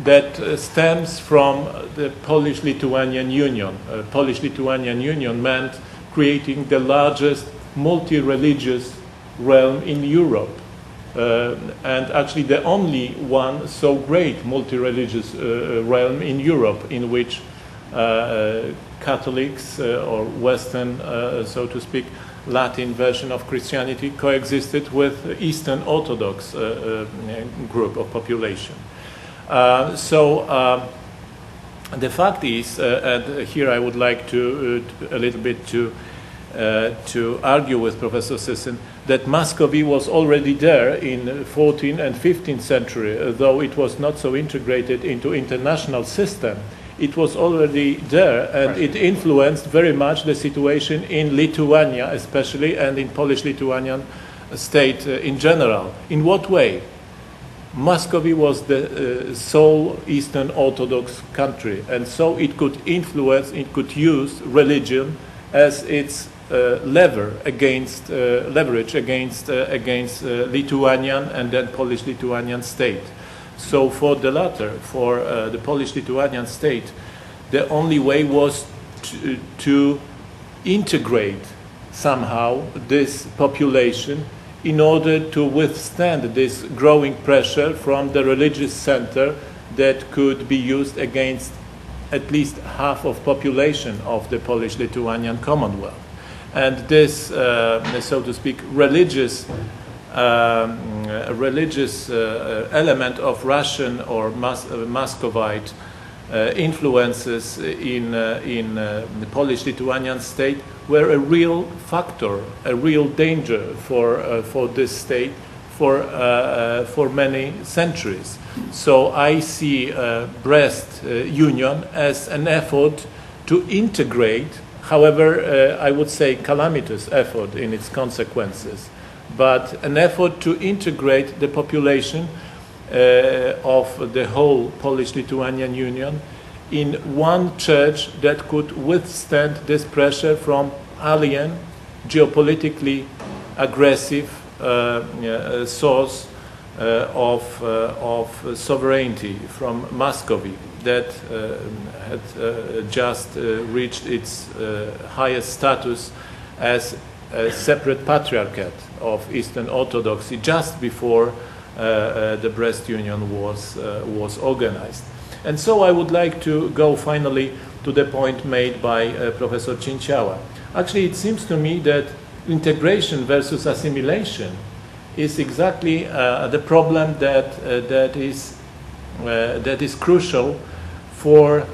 that stems from the Polish-Lithuanian Union. Polish-Lithuanian Union meant creating the largest multi-religious realm in Europe. And actually the only one so great multi-religious realm in Europe in which Catholics or Western, so to speak, Latin version of Christianity coexisted with Eastern Orthodox group of population. So the fact is, and here I would like to a little bit to argue with Professor Sisson, that Muscovy was already there in 14th and 15th century, though it was not so integrated into international system. It was already there, and it influenced very much the situation in Lithuania, especially, and in Polish-Lithuanian state in general. In what way? Muscovy was the sole Eastern Orthodox country, and so it could influence, it could use religion as its leverage against Lithuanian and then Polish-Lithuanian state. So for the latter, for the Polish-Lithuanian state, the only way was to integrate somehow this population in order to withstand this growing pressure from the religious center that could be used against at least half of population of the Polish-Lithuanian Commonwealth. And this, so to speak, religious element of Russian or Muscovite influences in the Polish-Lithuanian state were a real factor, a real danger for this state for many centuries. So I see Brest Union as an effort to integrate, however, I would say calamitous effort in its consequences, but an effort to integrate the population of the whole Polish-Lithuanian Union in one church that could withstand this pressure from alien, geopolitically aggressive source of sovereignty from Muscovy that had just reached its highest status as a separate patriarchate of Eastern Orthodoxy just before the Brest Union was organized. And so I would like to go finally to the point made by Professor Cięciała. Actually, it seems to me that integration versus assimilation is exactly the problem that is crucial for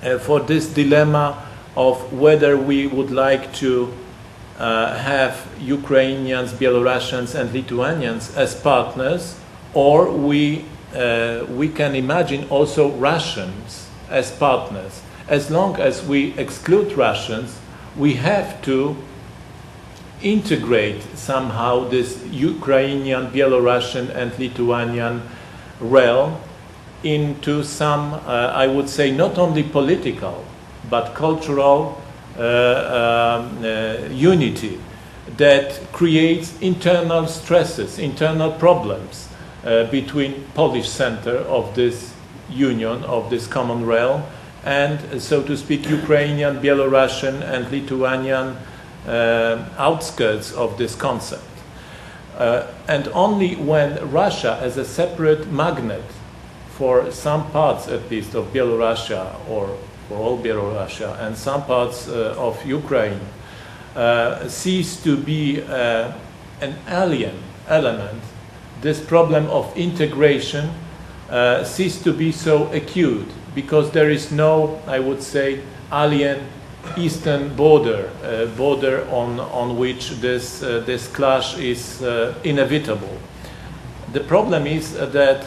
this dilemma of whether we would like to have Ukrainians, Belarusians, and Lithuanians as partners, or we can imagine also Russians as partners. As long as we exclude Russians, we have to integrate somehow this Ukrainian, Belarusian, and Lithuanian realm into some, I would say, not only political, but cultural unity that creates internal stresses, internal problems between Polish center of this union, of this common realm, and, so to speak, Ukrainian, Belarusian, and Lithuanian outskirts of this concept. And only when Russia, as a separate magnet for some parts at least of Belarusia, or for all Belarusia, and some parts of Ukraine, cease to be an alien element, this problem of integration cease to be so acute, because there is no, I would say, alien eastern border, border on which this clash is inevitable. The problem is that,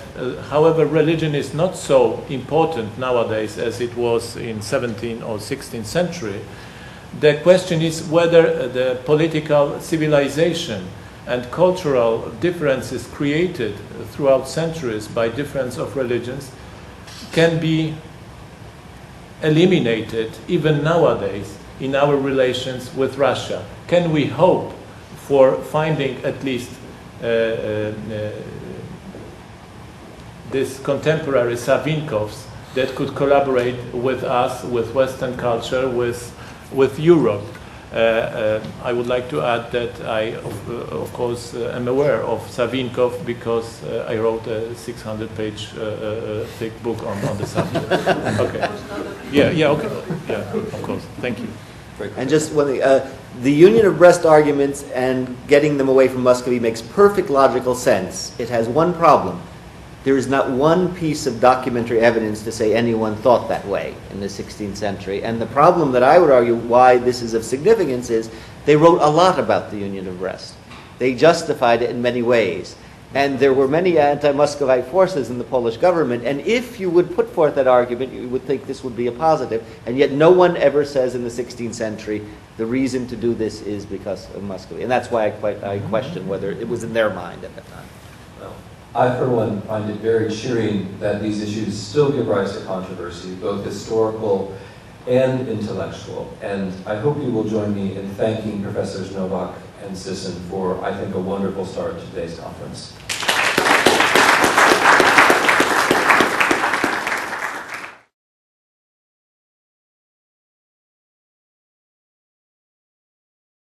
however, religion is not so important nowadays as it was in 17th or 16th century. The question is whether the political civilization and cultural differences created throughout centuries by difference of religions can be eliminated even nowadays in our relations with Russia. Can we hope for finding at least these contemporary Savinkovs that could collaborate with us, with Western culture, with Europe? I would like to add that I, of course, am aware of Savinkov because I wrote a 600-page thick book on the subject. Okay. Yeah, okay. Yeah, of course. Thank you. And just one thing, the Union of Brest arguments and getting them away from Muscovy makes perfect logical sense. It has one problem. There is not one piece of documentary evidence to say anyone thought that way in the 16th century. And the problem that I would argue why this is of significance is they wrote a lot about the Union of Brest. They justified it in many ways. And there were many anti-Muscovite forces in the Polish government. And if you would put forth that argument, you would think this would be a positive. And yet no one ever says in the 16th century, the reason to do this is because of Muscovy. And that's why I question whether it was in their mind at the time. I, for one, find it very cheering that these issues still give rise to controversy, both historical and intellectual. And I hope you will join me in thanking Professors Novak and Sisson for, I think, a wonderful start to today's conference.